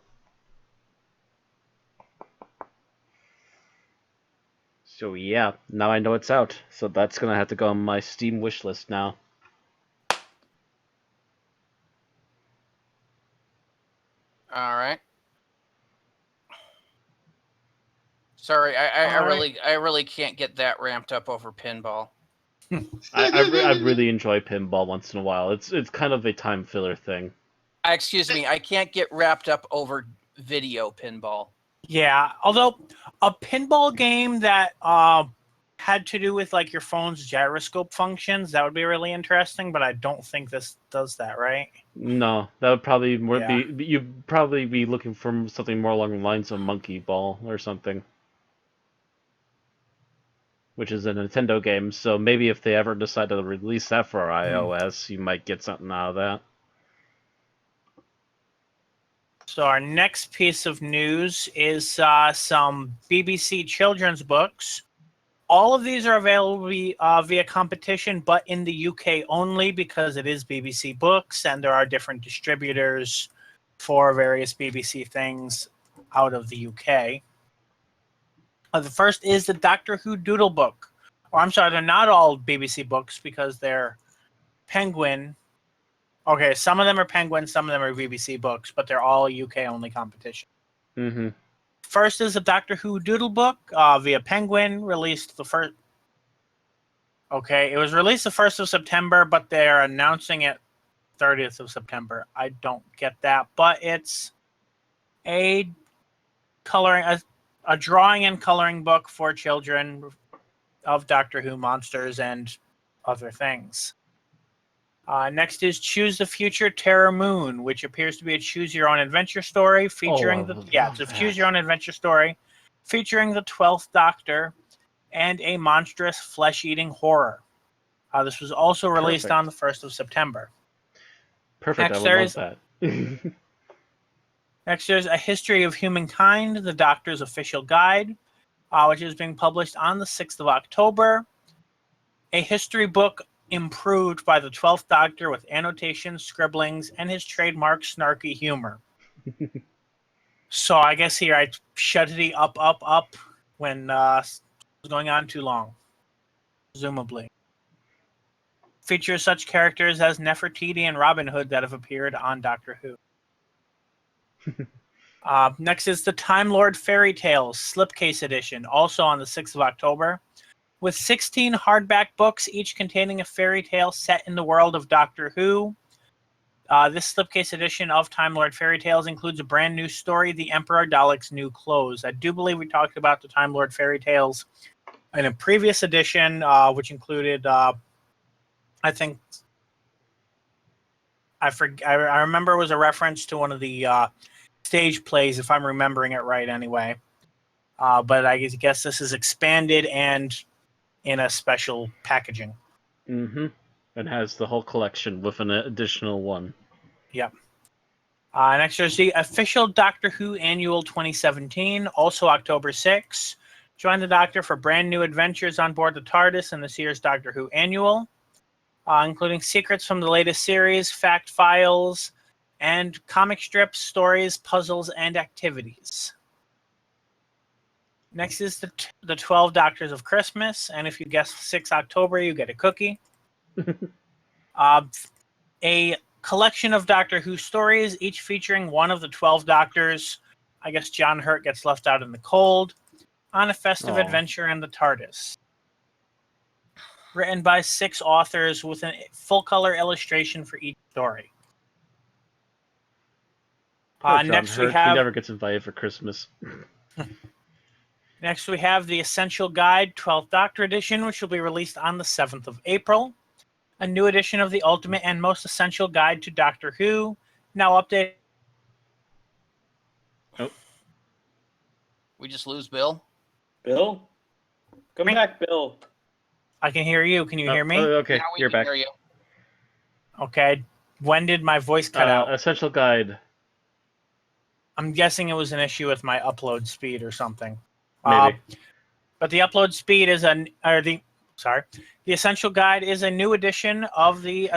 So yeah, now I know it's out. So that's gonna have to go on my Steam wish list now. All right. Sorry, I really can't get that ramped up over pinball. I really enjoy pinball once in a while. It's kind of a time filler thing. Excuse me, I can't get wrapped up over video pinball. Yeah, although a pinball game that had to do with like your phone's gyroscope functions, that would be really interesting, but I don't think this does that, right? No, that would probably Yeah. you'd probably be looking for something more along the lines of Monkey Ball or something, which is a Nintendo game. So maybe if they ever decide to release that for iOS, you might get something out of that. So our next piece of news is some BBC children's books. All of these are available via competition, but in the UK only because it is BBC Books, and there are different distributors for various BBC things out of the UK. The first is the Doctor Who Doodle Book. Or I'm sorry, they're not all BBC Books because they're Penguin. Okay, some of them are Penguin, some of them are BBC Books, but they're all UK only competition. Mm-hmm. First is the Doctor Who Doodle Book via Penguin, released the first. Okay, it was released the 1st of September, but they're announcing it 30th of September. I don't get that, but it's a drawing and coloring book for children of Doctor Who monsters and other things. Next is Choose the Future Terror Moon, which appears to be a choose-your-own-adventure story featuring it's a choose-your-own-adventure story featuring the 12th Doctor and a monstrous flesh-eating horror. This was also released on the 1st of September. Perfect, Next, I would love that. Next, there's A History of Humankind, the Doctor's Official Guide, which is being published on the 6th of October. A history book improved by the 12th Doctor with annotations, scribblings, and his trademark snarky humor. So I guess here I shut it up when it was going on too long, presumably. Features such characters as Nefertiti and Robin Hood that have appeared on Doctor Who. Next is the Time Lord Fairy Tales Slipcase Edition, also on the 6th of October. With 16 hardback books, each containing a fairy tale set in the world of Doctor Who. This slipcase edition of Time Lord Fairy Tales includes a brand new story, The Emperor Dalek's New Clothes. I do believe we talked about the Time Lord Fairy Tales in a previous edition, which included, I remember it was a reference to one of the stage plays, if I'm remembering it right anyway. But I guess this is expanded and in a special packaging. Mm-hmm. It has the whole collection with an additional one. Yep. Next, there's the official Doctor Who Annual 2017, also October 6. Join the Doctor for brand new adventures on board the TARDIS in this year's Doctor Who Annual, including secrets from the latest series, fact files, and comic strips, stories, puzzles, and activities. Next is the 12 Doctors of Christmas, and if you guess 6 October, you get a cookie. A collection of Doctor Who stories, each featuring one of the 12 Doctors. I guess John Hurt gets left out in the cold, on a festive adventure in the TARDIS. Written by 6 authors with a full-color illustration for each story. Next Hurt, we have... He never gets invited for Christmas. Next, we have the Essential Guide 12th Doctor Edition, which will be released on the 7th of April. A new edition of the Ultimate and Most Essential Guide to Doctor Who, now updated. Oh. We just lose Bill? Bill? Come back, Bill. I can hear you. Can you hear me? Okay, Now we you're can back. hear you. Okay. When did my voice cut out? Essential Guide. I'm guessing it was an issue with my upload speed or something. Maybe. But the upload speed is the Essential Guide is a new edition of the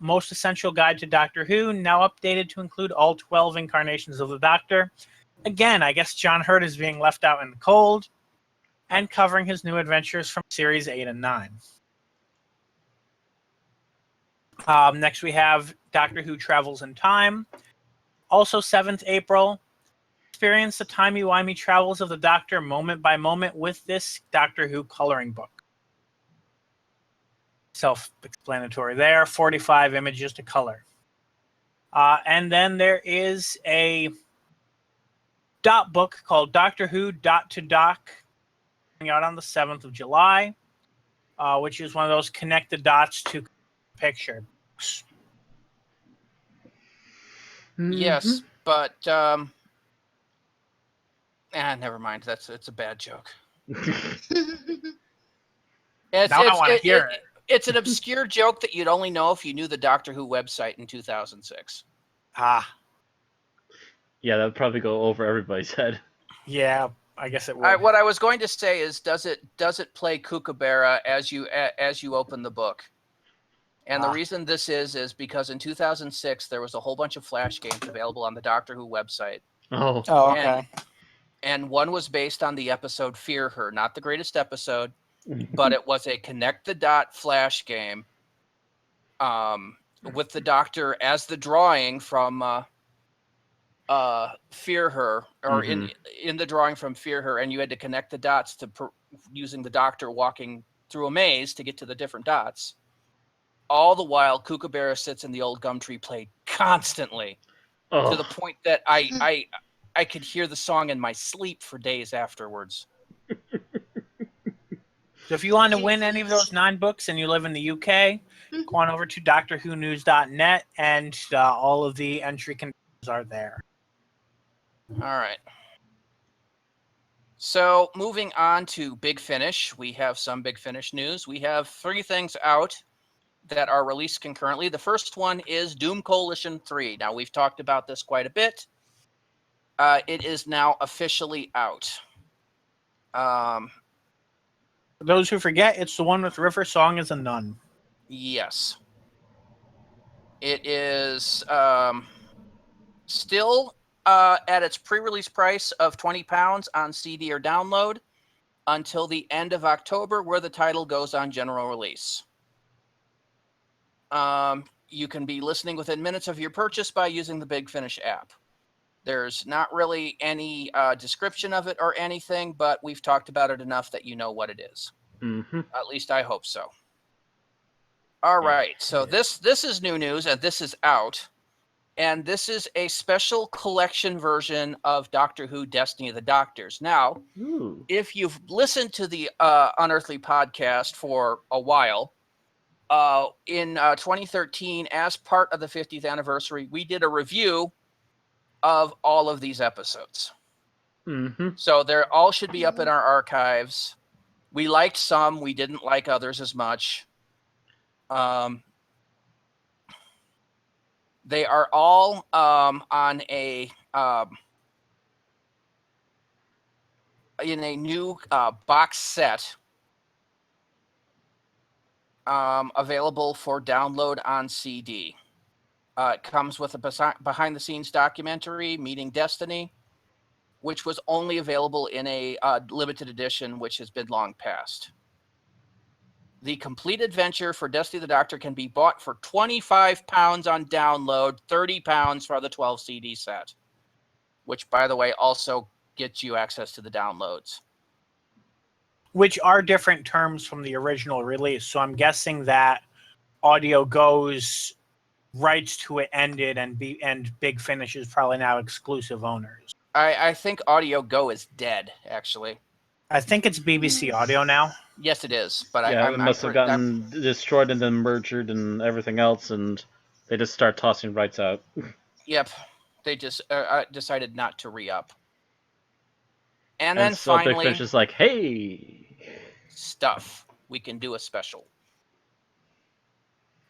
Most Essential Guide to Doctor Who, now updated to include all 12 incarnations of the Doctor. Again, I guess John Hurt is being left out in the cold. and covering his new adventures from series 8 and 9. Next, we have Doctor Who Travels in Time. Also 7th April. Experience the timey-wimey travels of the Doctor moment by moment with this Doctor Who coloring book. Self-explanatory there. 45 images to color. And then there is a dot book called Doctor Who Dot to Doc, coming out on the 7th of July, which is one of those connect the dots to picture books. Yes, but never mind. It's a bad joke. Now I want to hear it. It's an obscure joke that you'd only know if you knew the Doctor Who website in 2006. Yeah, that would probably go over everybody's head. Yeah, I guess it would. What I was going to say is, does it play Kookaburra as you open the book? And the reason this is because in 2006 there was a whole bunch of Flash games available on the Doctor Who website. Oh, okay. And one was based on the episode Fear Her, not the greatest episode, but it was a connect the dot Flash game, with the Doctor as the drawing from Fear Her, or in the drawing from Fear Her, and you had to connect the dots using the Doctor walking through a maze to get to the different dots. All the while, Kookaburra sits in the old gum tree played constantly, to the point that I could hear the song in my sleep for days afterwards. So if you want to win any of those 9 books and you live in the UK, go on over to DoctorWhoNews.net, and all of the entry conditions are there. All right. So moving on to Big Finish, we have some Big Finish news. We have 3 things out that are released concurrently. The first one is Doom Coalition 3. Now, we've talked about this quite a bit. It is now officially out. For those who forget, it's the one with River Song as a nun. Yes. It is still at its pre-release price of £20 on CD or download until the end of October, where the title goes on general release. You can be listening within minutes of your purchase by using the Big Finish app. There's not really any description of it or anything, but we've talked about it enough that you know what it is. At least I hope so. All right, so this is new news, and this is out. And this is a special collection version of Doctor Who Destiny of the Doctors. Now, if you've listened to the Unearthly podcast for a while, in 2013, as part of the 50th anniversary, we did a review of all of these episodes. So they're all should be up in our archives. We liked some, we didn't like others as much. They are all on a in a new box set, available for download on CD. It comes with a behind-the-scenes documentary, Meeting Destiny, which was only available in a limited edition, which has been long past. The complete adventure for Destiny the Doctor can be bought for £25 on download, £30 for the 12 CD set, which, by the way, also gets you access to the downloads. Which are different terms from the original release. So I'm guessing that Audio Go's rights to it ended, and Big Finish is probably now exclusive owners. I think Audio Go is dead, actually. I think it's BBC Audio now. Yes, it is. But it must have gotten destroyed and then merged and everything else, and they just start tossing rights out. Yep. They just decided not to re-up. And then so finally, Big Finish is like, hey, stuff. We can do a special.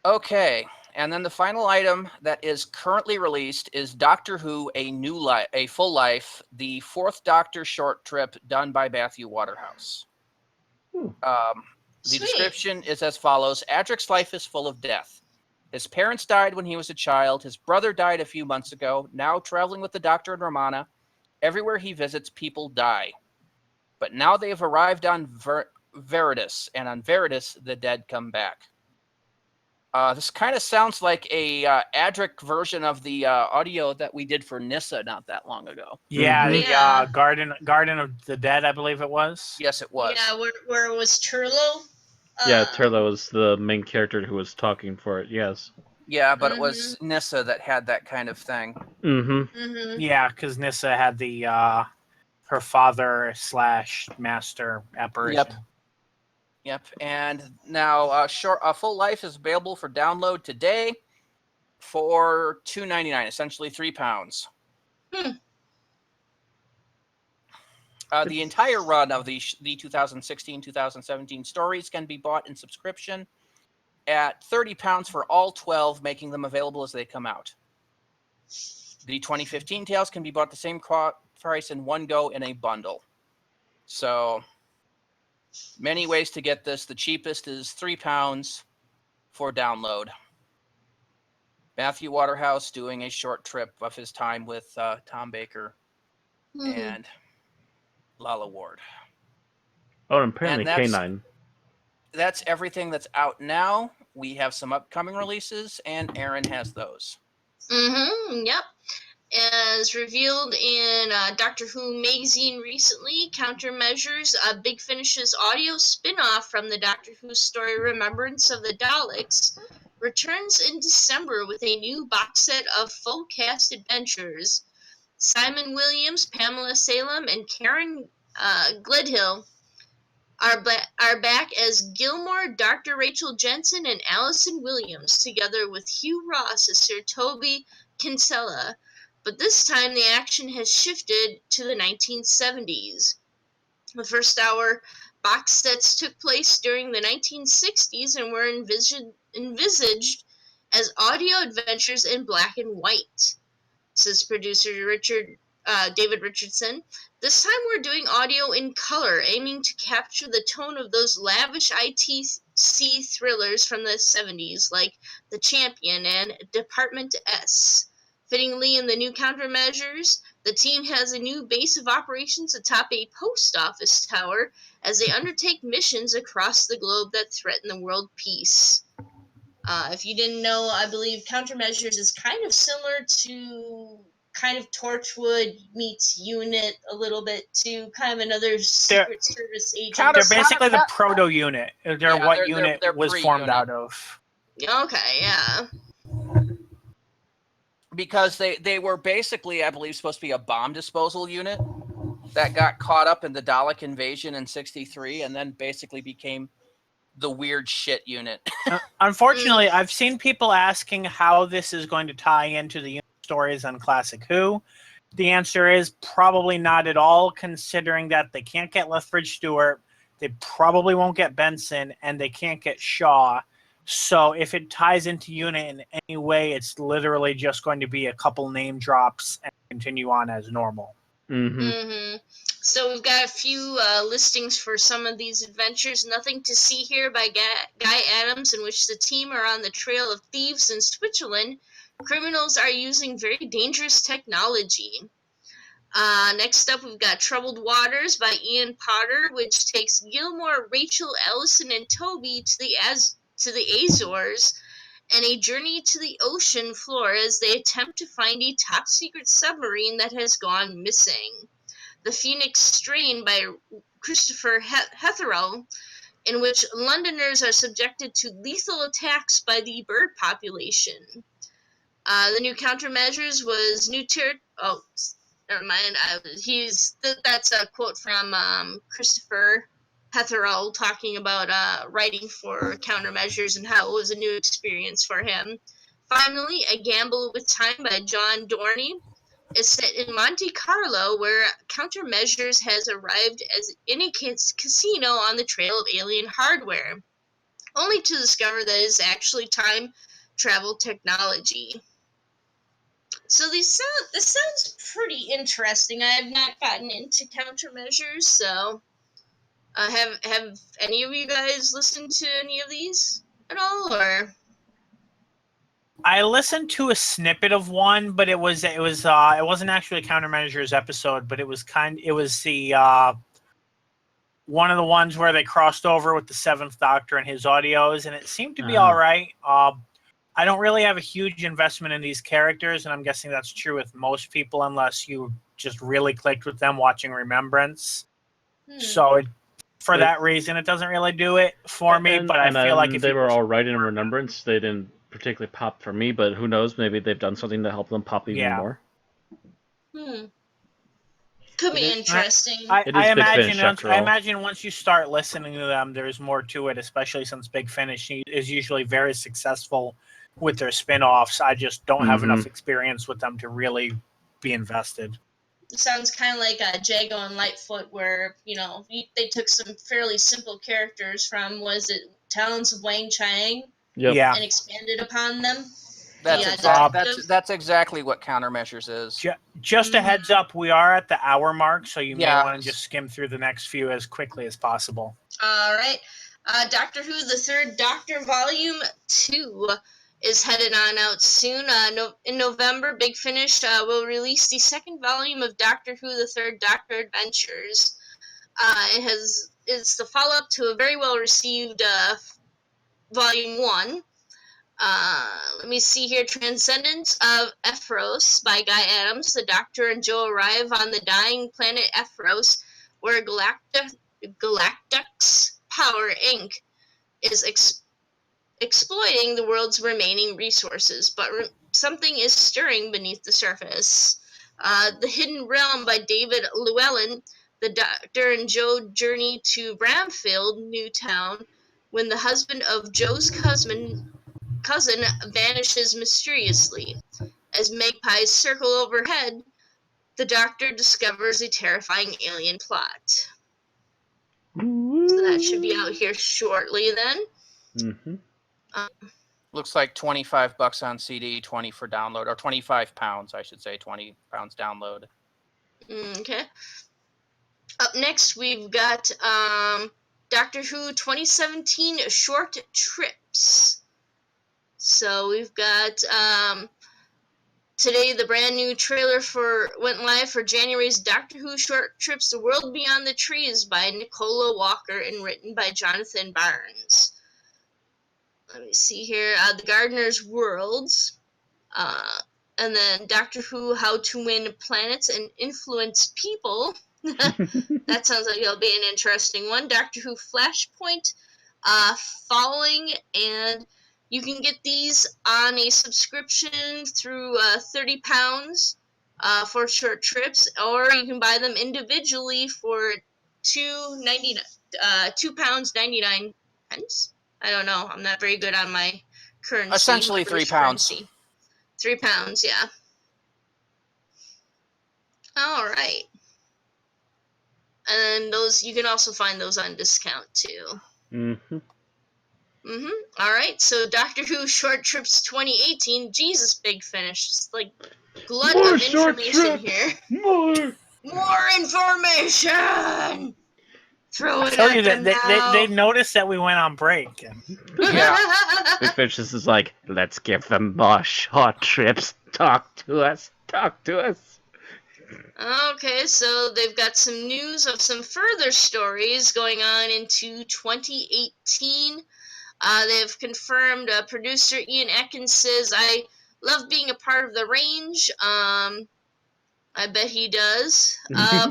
Okay. And then the final item that is currently released is Doctor Who: A Full Life, the 4th Doctor short trip done by Matthew Waterhouse. The description is as follows. Adric's life is full of death. His parents died when he was a child. His brother died a few months ago. Now traveling with the Doctor and Romana, everywhere he visits, people die. But now they've arrived on Veritas, and on Veritas, the dead come back. This kind of sounds like a Adric version of the audio that we did for Nissa not that long ago. Yeah, the Yeah. Garden of the Dead, I believe it was. Yes, it was. Yeah, where it was Turlo. Yeah, Turlo was the main character who was talking for it. Yes. Yeah, but it was Nissa that had that kind of thing. Mm-hmm. Yeah, because Nissa had the her father / master apparition. Yep. And now a full life is available for download today for $2.99, essentially £3. The entire run of the 2016-2017 stories can be bought in subscription at £30 for all 12, making them available as they come out. The 2015 tales can be bought the same price in one go in a bundle. So, many ways to get this. The cheapest is £3 for download. Matthew Waterhouse doing a short trip of his time with Tom Baker and Lala Ward. Oh, and apparently K9. That's everything that's out now. We have some upcoming releases, and Aaron has those. Yep. As revealed in Doctor Who magazine recently, Countermeasures, Big Finish's audio spin-off from the Doctor Who story Remembrance of the Daleks, returns in December with a new box set of full cast adventures. Simon Williams, Pamela Salem, and Karen Gledhill are back as Gilmore, Dr. Rachel Jensen, and Allison Williams, together with Hugh Ross as Sir Toby Kinsella. But this time the action has shifted to the 1970s. The first hour box sets took place during the 1960s and were envisaged as audio adventures in black and white, says producer David Richardson. This time we're doing audio in color, aiming to capture the tone of those lavish ITC thrillers from the 70s, like The Champion and Department S. Fittingly, in the new Countermeasures, the team has a new base of operations atop a post office tower as they undertake missions across the globe that threaten the world peace. If you didn't know, I believe Countermeasures is kind of similar to kind of Torchwood meets Unit a little bit to kind of another Secret Service agent. They're basically the proto-unit. They're what Unit was formed out of. Okay, yeah. Because they were basically, I believe, supposed to be a bomb disposal unit that got caught up in the Dalek invasion in '63 and then basically became the weird shit unit. Unfortunately, I've seen people asking how this is going to tie into the stories on Classic Who. The answer is probably not at all, considering that they can't get Lethbridge Stewart, they probably won't get Benson, and they can't get Shaw. So if it ties into Unit in any way, it's literally just going to be a couple name drops and continue on as normal. So we've got a few listings for some of these adventures. Nothing to See Here by Guy Adams, in which the team are on the trail of thieves in Switzerland. Criminals are using very dangerous technology. Next up, we've got Troubled Waters by Ian Potter, which takes Gilmore, Rachel, Allison, and Toby to the Azores and a journey to the ocean floor as they attempt to find a top-secret submarine that has gone missing. The Phoenix Strain by Christopher Hetherell, in which Londoners are subjected to lethal attacks by the bird population. The new Countermeasures was new oh, never mind. That's a quote from Christopher Hetherell talking about writing for Countermeasures and how it was a new experience for him. Finally, A Gamble with Time by John Dorney is set in Monte Carlo, where Countermeasures has arrived in a casino on the trail of alien hardware, only to discover that it is actually time travel technology. So this sounds pretty interesting. I have not gotten into Countermeasures, so have any of you guys listened to any of these at all, or? I listened to a snippet of one, but it wasn't actually a Countermeasures episode, but it was the one of the ones where they crossed over with the Seventh Doctor and his audios, and it seemed to be all right. I don't really have a huge investment in these characters, and I'm guessing that's true with most people unless you just really clicked with them watching Remembrance. So for that reason, it doesn't really do it for me, but I feel like if they were all right in Remembrance, they didn't particularly pop for me, but who knows, maybe they've done something to help them pop even more. Could be interesting. I imagine once you start listening to them, there's more to it, especially since Big Finish is usually very successful with their spin-offs. I just don't have enough experience with them to really be invested. It sounds kind of like Jago and Lightfoot, where, they took some fairly simple characters from, was it Talons of Wang Chiang? Yep. Yeah. And expanded upon them. That's exactly what Countermeasures is. Just a heads up, we are at the hour mark, so you may want to just skim through the next few as quickly as possible. All right. Doctor Who, the Third Doctor, Volume 2 is headed on out soon. In November, Big Finish will release the second volume of Doctor Who, the Third Doctor Adventures. It's the follow-up to a very well-received Volume 1. Let me see here. Transcendence of Ephros by Guy Adams. The Doctor and Jo arrive on the dying planet Ephros, where Galactus Power Inc. is exploiting the world's remaining resources, but something is stirring beneath the surface. The Hidden Realm by David Llewellyn. The Doctor and Jo journey to Bramfield, Newtown, when the husband of Jo's cousin vanishes mysteriously. As magpies circle overhead, the Doctor discovers a terrifying alien plot. So that should be out here shortly then. Looks like $25 on CD, 20 for download, or 25 pounds, I should say, 20 pounds download. Okay. Up next, we've got Doctor Who 2017 Short Trips. So we've got today the brand new trailer went live for January's Doctor Who Short Trips: The World Beyond the Trees by Nicola Walker and written by Jonathan Barnes. Let me see here. The Gardener's Worlds. And then Doctor Who How to Win Planets and Influence People. That sounds like it'll be an interesting one. Doctor Who Flashpoint Following, and you can get these on a subscription through £30 for short trips, or you can buy them individually for £2.99. I don't know. I'm not very good on my currency. Essentially £3. Currency. £3, yeah. All right. And those, you can also find those on discount too. All right. So Doctor Who Short Trips 2018. Jesus, Big Finish. Just like glut More of information here. More information. Throw it tell you at them that now. they noticed that we went on break. Yeah. Big Fish is like, let's give them more short trips. Talk to us. Talk to us. Okay, so they've got some news of some further stories going on into 2018. They've confirmed producer Ian Atkins says, I love being a part of the range. I bet he does.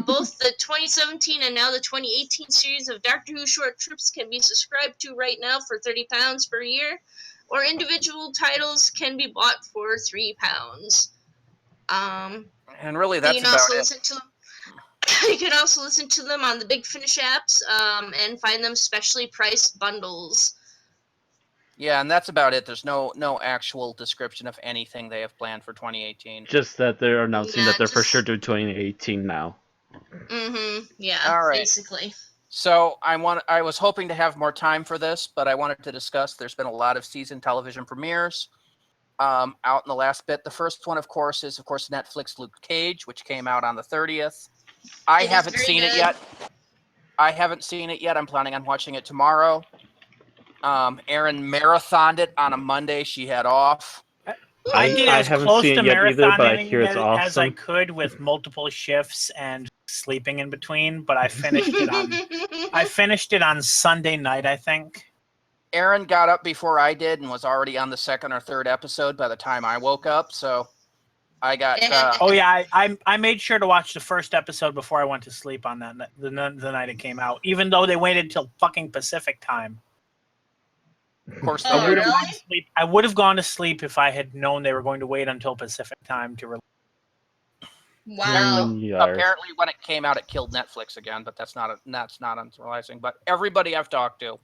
Both the 2017 and now the 2018 series of Doctor Who Short Trips can be subscribed to right now for £30 per year, or individual titles can be bought for £3. And really, that's about it. You can also listen to them on the Big Finish apps and find them specially priced bundles. Yeah, and that's about it. There's no actual description of anything they have planned for 2018. Just that they're announcing that they're for sure doing 2018 now. Yeah, all right. basically. So I was hoping to have more time for this, but I wanted to discuss, there's been a lot of season television premieres out in the last bit. The first one, of course, is Netflix Luke Cage, which came out on the 30th. I haven't seen it yet. I'm planning on watching it tomorrow. Erin marathoned it on a Monday. She had off. I did as close to marathoning awesome. as I could with multiple shifts and sleeping in between, but I finished it I finished it on Sunday night, I think. Aaron got up before I did and was already on the second or third episode by the time I woke up. So I got. Oh yeah, I made sure to watch the first episode before I went to sleep on that the night it came out. Even though they waited till fucking Pacific time. Of course, Oh, they would did. have really? gone to sleep. I would have gone to sleep if I had known they were going to wait until Pacific time to release. Wow. Yeah. Apparently, when it came out, it killed Netflix again. But that's not unsurprising. But everybody I've talked to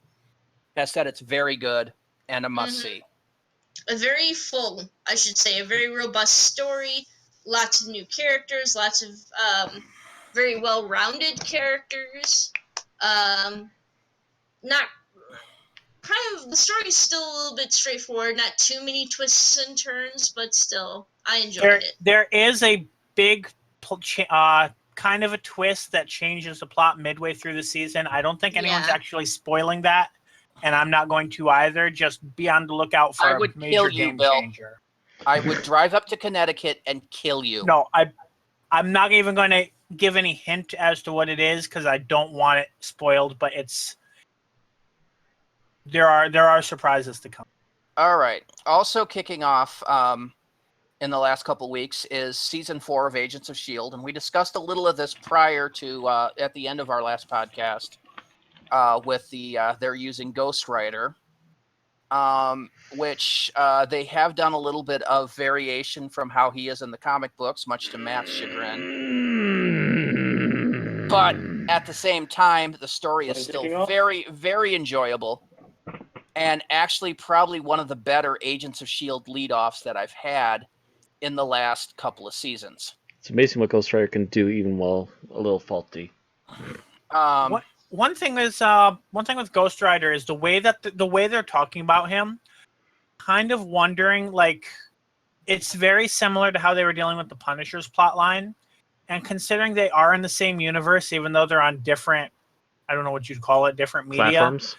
has said it's very good and a must see. A very full, I should say, a very robust story. Lots of new characters. Lots of very well-rounded characters. Not kind of the story's still a little bit straightforward. Not too many twists and turns, but still, I enjoyed it. There is a big kind of a twist that changes the plot midway through the season. I don't think anyone's Yeah. actually spoiling that, and I'm not going to either. Just be on the lookout for I a would major kill you, game Bill. changer. I would drive up to Connecticut and kill you. No, I'm not even going to give any hint as to what it is because I don't want it spoiled. But there are surprises to come. All right. Also kicking off in the last couple weeks is season 4 of Agents of S.H.I.E.L.D. And we discussed a little of this prior to at the end of our last podcast with they're using Ghost Rider, which they have done a little bit of variation from how he is in the comic books, much to Matt's chagrin. But at the same time, the story is still very, very enjoyable. And actually probably one of the better Agents of S.H.I.E.L.D. leadoffs that I've had in the last couple of seasons. It's amazing what Ghost Rider can do, even while a little faulty. One thing with Ghost Rider is the way that the way they're talking about him. Kind of wondering, like, it's very similar to how they were dealing with the Punisher's plotline, and considering they are in the same universe, even though they're on different, I don't know what you'd call it, different media. Platforms?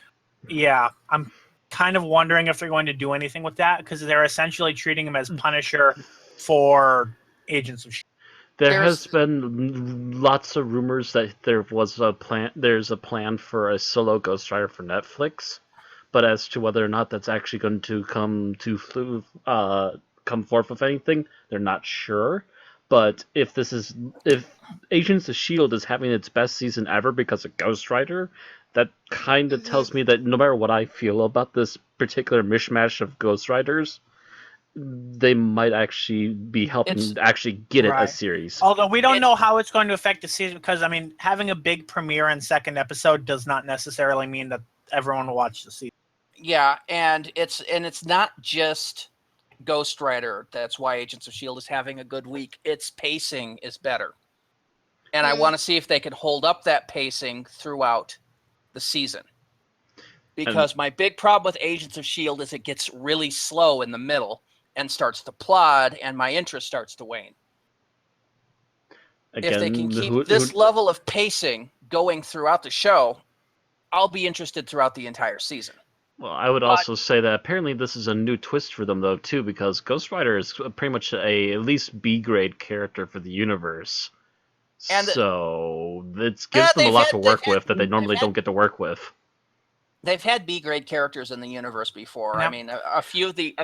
Yeah, I'm kind of wondering if they're going to do anything with that because they're essentially treating him as Punisher for Agents of S.H.I.E.L.D. There has been lots of rumors that there's a plan for a solo Ghost Rider for Netflix, but as to whether or not that's actually going to come forth with anything, they're not sure. But if Agents of S.H.I.E.L.D. is having its best season ever because of Ghost Rider, that kind of tells me that no matter what I feel about this particular mishmash of Ghost Riders, they might actually be helping get it a series. Although we don't know how it's going to affect the season because, I mean, having a big premiere and second episode does not necessarily mean that everyone will watch the season. Yeah, and it's not just Ghost Rider. That's why Agents of S.H.I.E.L.D. is having a good week. Its pacing is better. And I want to see if they can hold up that pacing throughout the season. Because my big problem with Agents of S.H.I.E.L.D. is it gets really slow in the middle and starts to plod, and my interest starts to wane. Again, if they can keep this level of pacing going throughout the show, I'll be interested throughout the entire season. Well, I would also say that apparently this is a new twist for them, though, too, because Ghost Rider is pretty much at least B-grade character for the universe. And so it gives them a lot to work with that they normally don't get to work with. They've had B-grade characters in the universe before. Yep. I mean, a few of the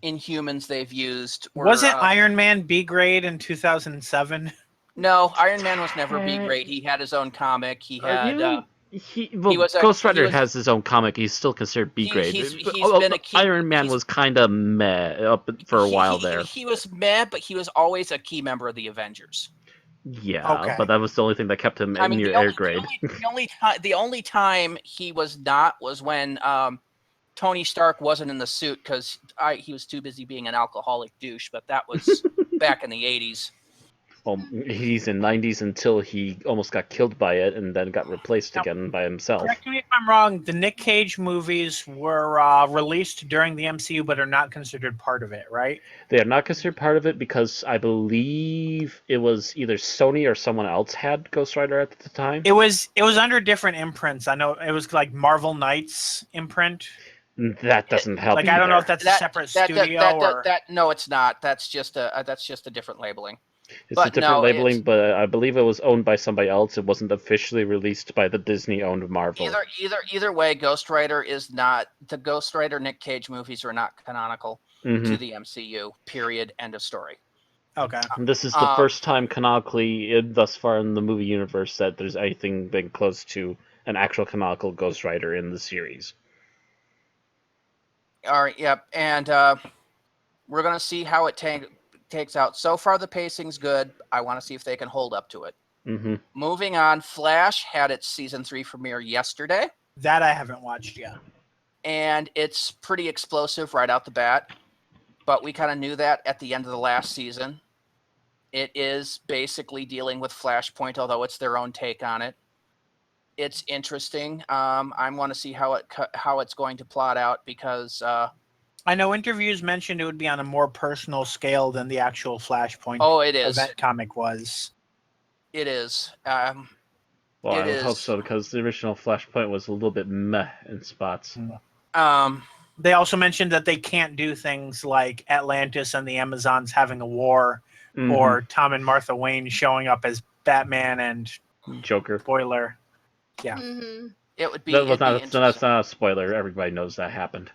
Inhumans they've used were, Wasn't Iron Man B-grade in 2007? No, Iron Man was never B-grade. He had his own comic. He had. Ghost Rider has his own comic. He's still considered B-grade. Iron Man was kind of meh for a while there. He was meh, but he was always a key member of the Avengers. Yeah, but that was the only thing that kept him near air grade. The only time he was not was when Tony Stark wasn't in the suit because he was too busy being an alcoholic douche. But that was back in the 80s. Well, he's in 90s until he almost got killed by it and then got replaced again by himself. Correct me if I'm wrong. The Nick Cage movies were released during the MCU, but are not considered part of it, right? They are not considered part of it because I believe it was either Sony or someone else had Ghost Rider at the time. It was under different imprints. I know it was like Marvel Knights imprint. That doesn't help. Like, I don't know if either. that's a separate studio or... No, it's not. That's just a different labeling. It's but a different no, labeling, it's- but I believe it was owned by somebody else. It wasn't officially released by the Disney-owned Marvel. Either way, Ghost Rider is not the Ghost Rider Nick Cage movies are not canonical to the MCU. Period. End of story. Okay. And this is the first time canonically thus far in the movie universe that there's anything been close to an actual canonical Ghost Rider in the series. All right. Yep. And we're gonna see how it takes out. So far, the pacing's good. I want to see if they can hold up to it. Mm-hmm. Moving on, Flash had its season 3 premiere yesterday, That I haven't watched yet. and it's pretty explosive right out the bat. But we kind of knew that at the end of the last season. It is basically dealing with Flashpoint, although it's their own take on it. It's interesting. I want to see how it's going to plot out because I know interviews mentioned it would be on a more personal scale than the actual Flashpoint it is. event comic was. It is. Well, It I would hope is. so, because the original Flashpoint was a little bit meh in spots. They also mentioned that they can't do things like Atlantis and the Amazons having a war, or Tom and Martha Wayne showing up as Batman and Joker. Spoiler. Yeah. Mm-hmm. It would be. That's not a spoiler. Everybody knows that happened.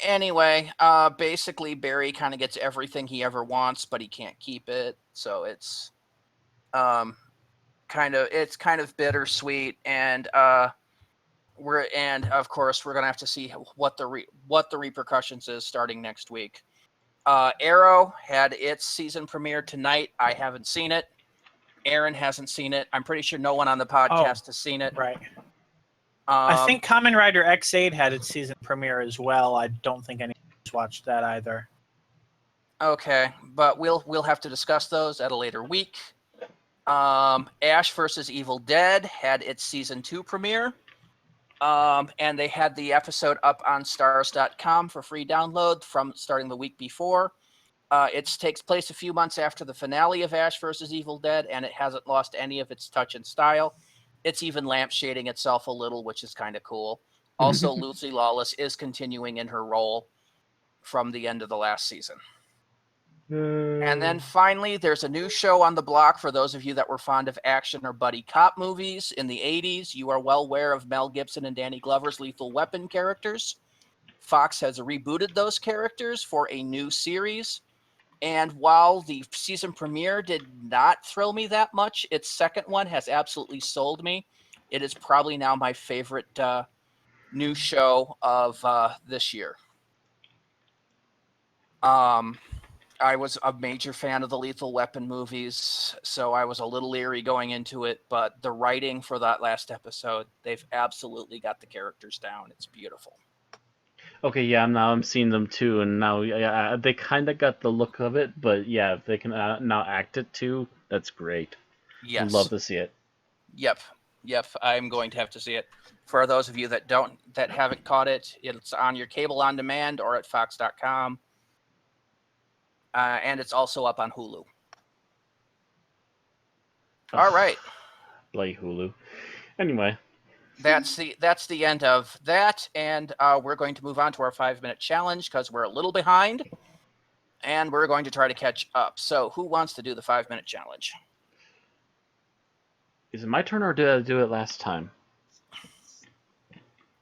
Anyway, basically Barry kind of gets everything he ever wants, but he can't keep it. So it's kind of bittersweet, and of course we're gonna have to see what the repercussions is starting next week. Arrow had its season premiere tonight. I haven't seen it. Aaron hasn't seen it. I'm pretty sure no one on the podcast has seen it. Right. I think Kamen Rider X8 had its season premiere as well. I don't think anyone's watched that either. Okay, but we'll have to discuss those at a later week. Ash vs. Evil Dead had its season 2 premiere. And they had the episode up on stars.com for free download from starting the week before. It takes place a few months after the finale of Ash vs. Evil Dead, and it hasn't lost any of its touch and style. It's even lampshading itself a little, which is kind of cool. Also, Lucy Lawless is continuing in her role from the end of the last season. And then finally, there's a new show on the block for those of you that were fond of action or buddy cop movies in the 80s. You are well aware of Mel Gibson and Danny Glover's Lethal Weapon characters. Fox has rebooted those characters for a new series. And while the season premiere did not thrill me that much, its second one has absolutely sold me. It is probably now my favorite new show of this year. I was a major fan of the Lethal Weapon movies, so I was a little leery going into it, but the writing for that last episode, they've absolutely got the characters down. It's beautiful. Okay, yeah, now I'm seeing them too, and now they kind of got the look of it, but yeah, if they can now act it too, that's great. Yes. I'd love to see it. Yep, I'm going to have to see it. For those of you that haven't caught it, it's on your cable on demand or at fox.com. And it's also up on Hulu. All right. Play Hulu. Anyway. That's the end of that, and we're going to move on to our 5-minute challenge because we're a little behind, and we're going to try to catch up. So who wants to do the 5-minute challenge? Is it my turn, or did I do it last time?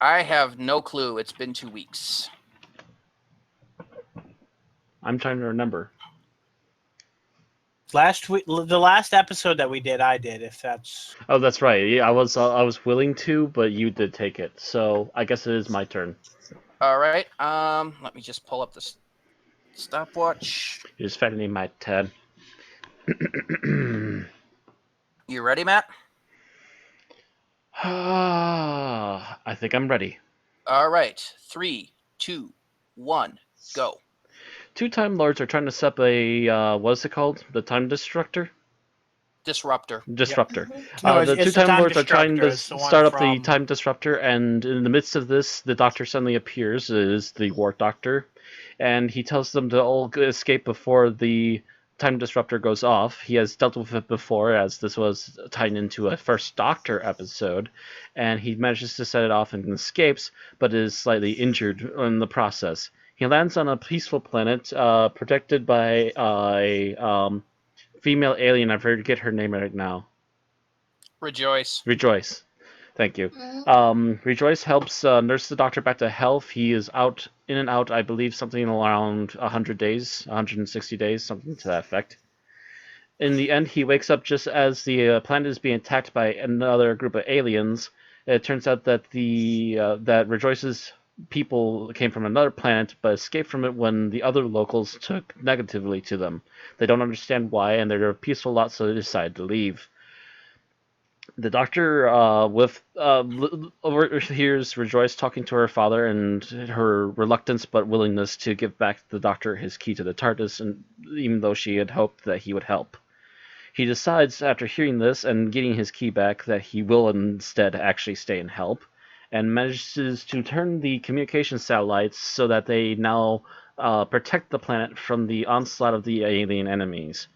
I have no clue. It's been 2 weeks. I'm trying to remember. Last week, the last episode that we did, I did. If that's that's right. Yeah, I was willing to, but you did take it. So I guess it is my turn. All right. Let me just pull up this stopwatch. It's finally my turn. You ready, Matt? I think I'm ready. All right. 3, 2, 1, go. 2 Time Lords are trying to set up a what's it called? The Time Disruptor? Disruptor. No, the it's 2 the Time Lords are trying to Disruptor. It's the one start up the from- Time Disruptor, and in the midst of this, the Doctor suddenly appears. It is the War Doctor, and he tells them to all escape before the time disruptor goes off. He has dealt with it before, as this was tied into a First Doctor episode, and he manages to set it off and escapes, but is slightly injured in the process. He lands on a peaceful planet, protected by a female alien. I forget her name right now. Rejoice. Rejoice. Thank you. Rejoice helps nurse the Doctor back to health. He is out, in and out, I believe, something around 100 days, 160 days, something to that effect. In the end, he wakes up just as the planet is being attacked by another group of aliens. It turns out that that Rejoice's people came from another planet, but escaped from it when the other locals took negatively to them. They don't understand why, and they're a peaceful lot, so they decide to leave. The Doctor overhears Rejoice talking to her father and her reluctance but willingness to give back the Doctor his key to the TARDIS, and even though she had hoped that he would help. He decides, after hearing this and getting his key back, that he will instead actually stay and help, and manages to turn the communication satellites so that they now protect the planet from the onslaught of the alien enemies.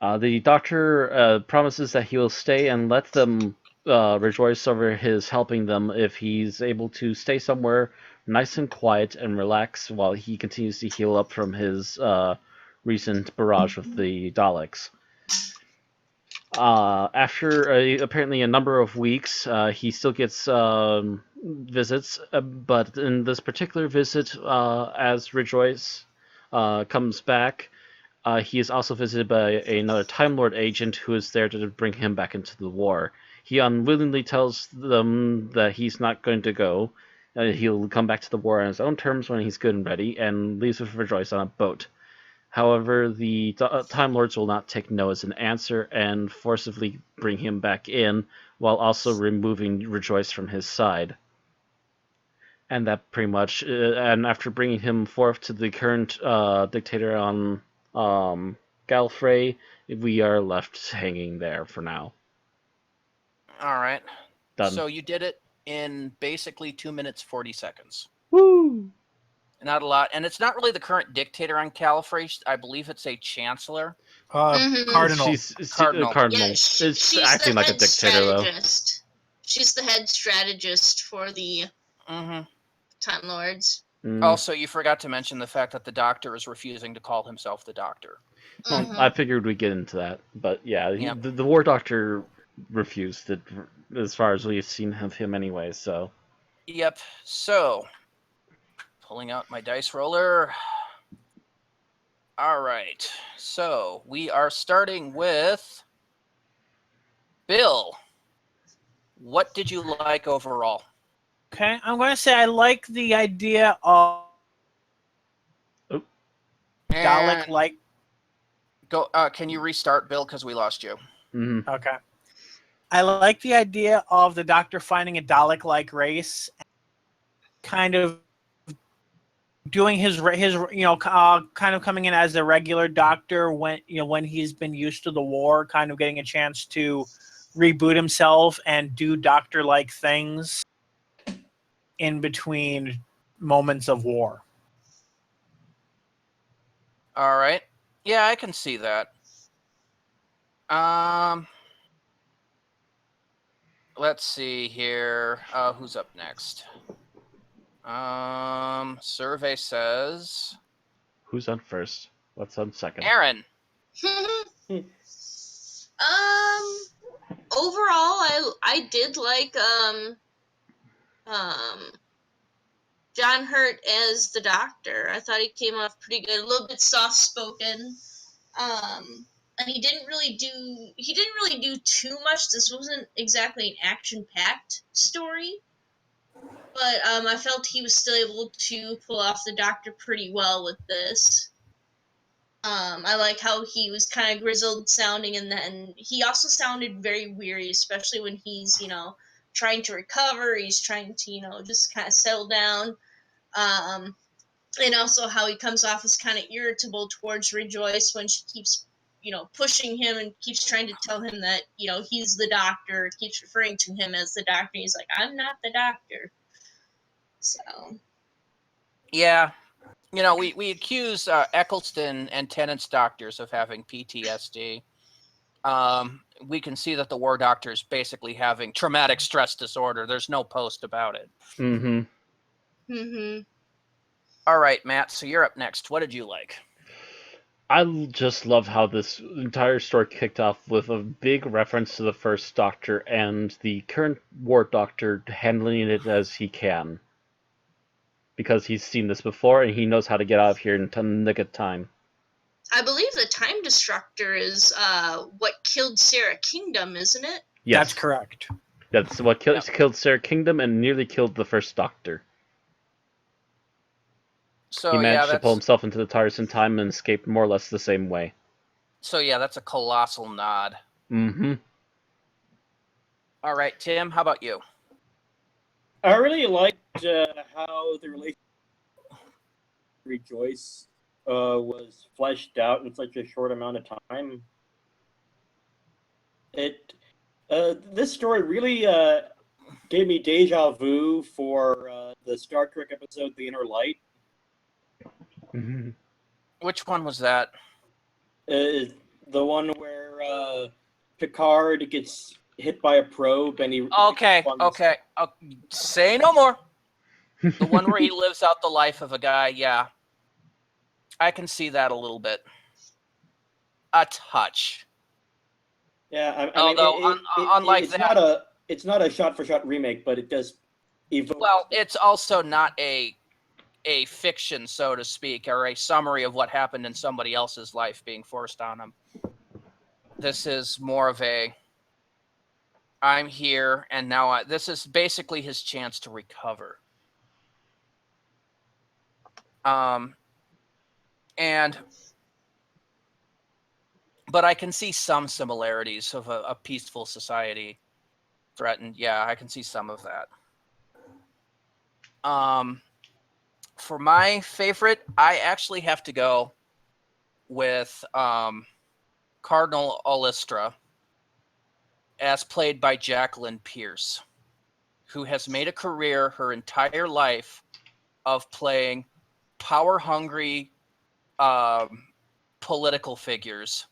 The Doctor promises that he will stay and let them rejoice over his helping them if he's able to stay somewhere nice and quiet and relax while he continues to heal up from his recent barrage with the Daleks. After apparently a number of weeks, he still gets visits, but in this particular visit, as Rejoice comes back, he is also visited by another Time Lord agent who is there to bring him back into the war. He unwillingly tells them that he's not going to go. He'll come back to the war on his own terms when he's good and ready, and leaves with Rejoice on a boat. However, the Time Lords will not take no as an answer and forcibly bring him back in, while also removing Rejoice from his side. And that pretty much, and after bringing him forth to the current dictator on Gallifrey, we are left hanging there for now. All right. Done. So you did it in basically 2 minutes 40 seconds. Woo! Not a lot, and it's not really the current dictator on Gallifrey. I believe it's a chancellor. Cardinal. She's Cardinal. Cardinal. Yeah, It's she's acting the like a head dictator, though. strategist. She's the head strategist for the Mm-hmm. Time Lords. Also, you forgot to mention the fact that the Doctor is refusing to call himself the Doctor. Well, Mhm. I figured we'd get into that, but yeah, Yep. the War Doctor refused it, as far as we've seen of him anyway. So Yep. So, pulling out my dice roller. All right. So, we are starting with Bill. What did you like overall? Okay, I'm going to say I like the idea of Dalek-like. Go. Can you restart, Bill? Because we lost you. mhm. Okay. I like the idea of the Doctor finding a Dalek-like race, and kind of doing his kind of coming in as a regular Doctor when he's been used to the war, kind of getting a chance to reboot himself and do Doctor-like things in between moments of war. All right. Yeah, I can see that. Let's see here. Who's up next? Survey says Who's on first? What's on second? Aaron. Overall, I did like John Hurt as the Doctor. I thought he came off pretty good, a little bit soft spoken. And he didn't really do too much. This wasn't exactly an action packed story, but I felt he was still able to pull off the Doctor pretty well with this. I like how he was kind of grizzled sounding, and then he also sounded very weary, especially when he's trying to recover. He's trying to just kind of settle down. And also how he comes off as kind of irritable towards Rejoice when she keeps pushing him and keeps trying to tell him that he's the Doctor, keeps referring to him as the Doctor. He's like, I'm not the Doctor. So Yeah, You know, we accuse Eccleston and Tennant's doctors of having PTSD. We can see that the War Doctor is basically having traumatic stress disorder. There's no post about it. Mm-hmm. Mm-hmm. All right, Matt, so you're up next. What did you like? Just love how this entire story kicked off with a big reference to the first Doctor and the current War Doctor handling it as he can. Because he's seen this before and he knows how to get out of here in the nick of time. I believe the Time Destructor is what killed Sarah Kingdom, isn't it? Yes. That's correct. That's what killed Sarah Kingdom and nearly killed the first Doctor. So He managed yeah, to pull himself into the TARDIS in time and escaped more or less the same way. So yeah, that's a colossal nod. Mm-hmm. All right, Tim, how about you? I really liked how the relationship with Rejoice was fleshed out in such a short amount of time. This story really gave me deja vu for the Star Trek episode "The Inner Light." Mm-hmm. Which one was that? The one where Picard gets hit by a probe and he Okay. Say no more. The one where he lives out the life of a guy, yeah. I can see that a little bit. A touch. Yeah, I mean, Although, unlike it's that, it's not a shot-for-shot remake, but it does evoke. well, it's also not a fiction, so to speak, or a summary of what happened in somebody else's life being forced on him. This is more of a, I'm here, and now this is basically his chance to recover. But I can see some similarities of a peaceful society threatened. Yeah, I can see some of that. For my favorite, I actually have to go with Cardinal Olistra, as played by Jacqueline Pierce, who has made a career her entire life of playing power-hungry political figures.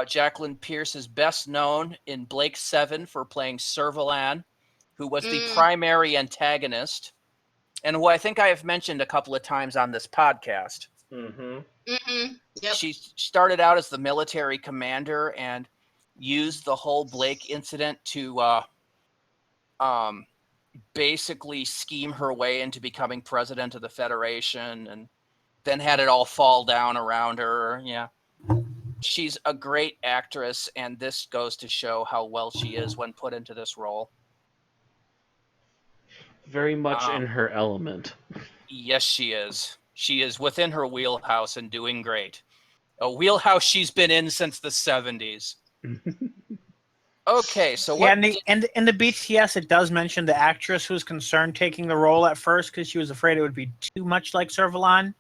Jacqueline Pierce is best known in Blake 7 for playing Servalan, who was the primary antagonist, and who I think I have mentioned a couple of times on this podcast. Mm-hmm. Mm-hmm. Yep. She started out as the military commander and used the whole Blake incident to basically scheme her way into becoming president of the Federation, and then had it all fall down around her. Yeah. She's a great actress, and this goes to show how well she is when put into this role. Very much in her element. Yes, she is. She is within her wheelhouse and doing great. A wheelhouse she's been in since the 70s. Okay, so what? Yeah, and in the BTS, it does mention the actress who was concerned taking the role at first because she was afraid it would be too much like Servalan,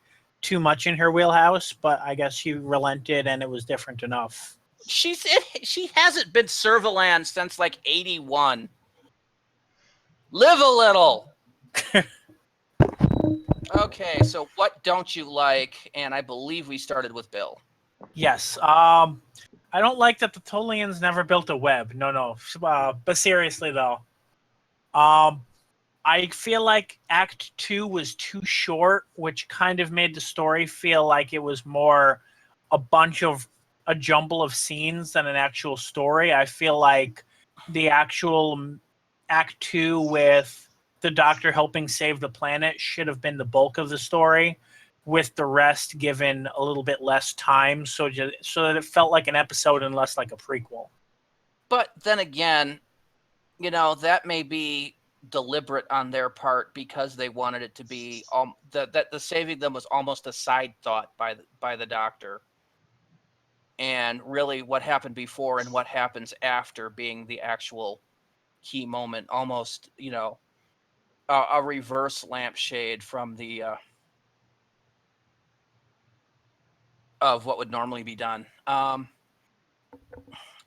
too much in her wheelhouse. But I guess she relented, and it was different enough. She hasn't been Servalan since like 81. Live a little. Okay, so what don't you like? And I believe we started with Bill. Yes. I don't like that the Tolians never built a web. No. But seriously though, I feel like Act 2 was too short, which kind of made the story feel like it was more a jumble of scenes than an actual story. I feel like the actual Act 2 with the Doctor helping save the planet should have been the bulk of the story, with the rest given a little bit less time, so that it felt like an episode and less like a prequel. But then again, that may be deliberate on their part because they wanted it to be that the saving them was almost a side thought by the Doctor, and really what happened before and what happens after being the actual key moment, almost a reverse lampshade from the of what would normally be done.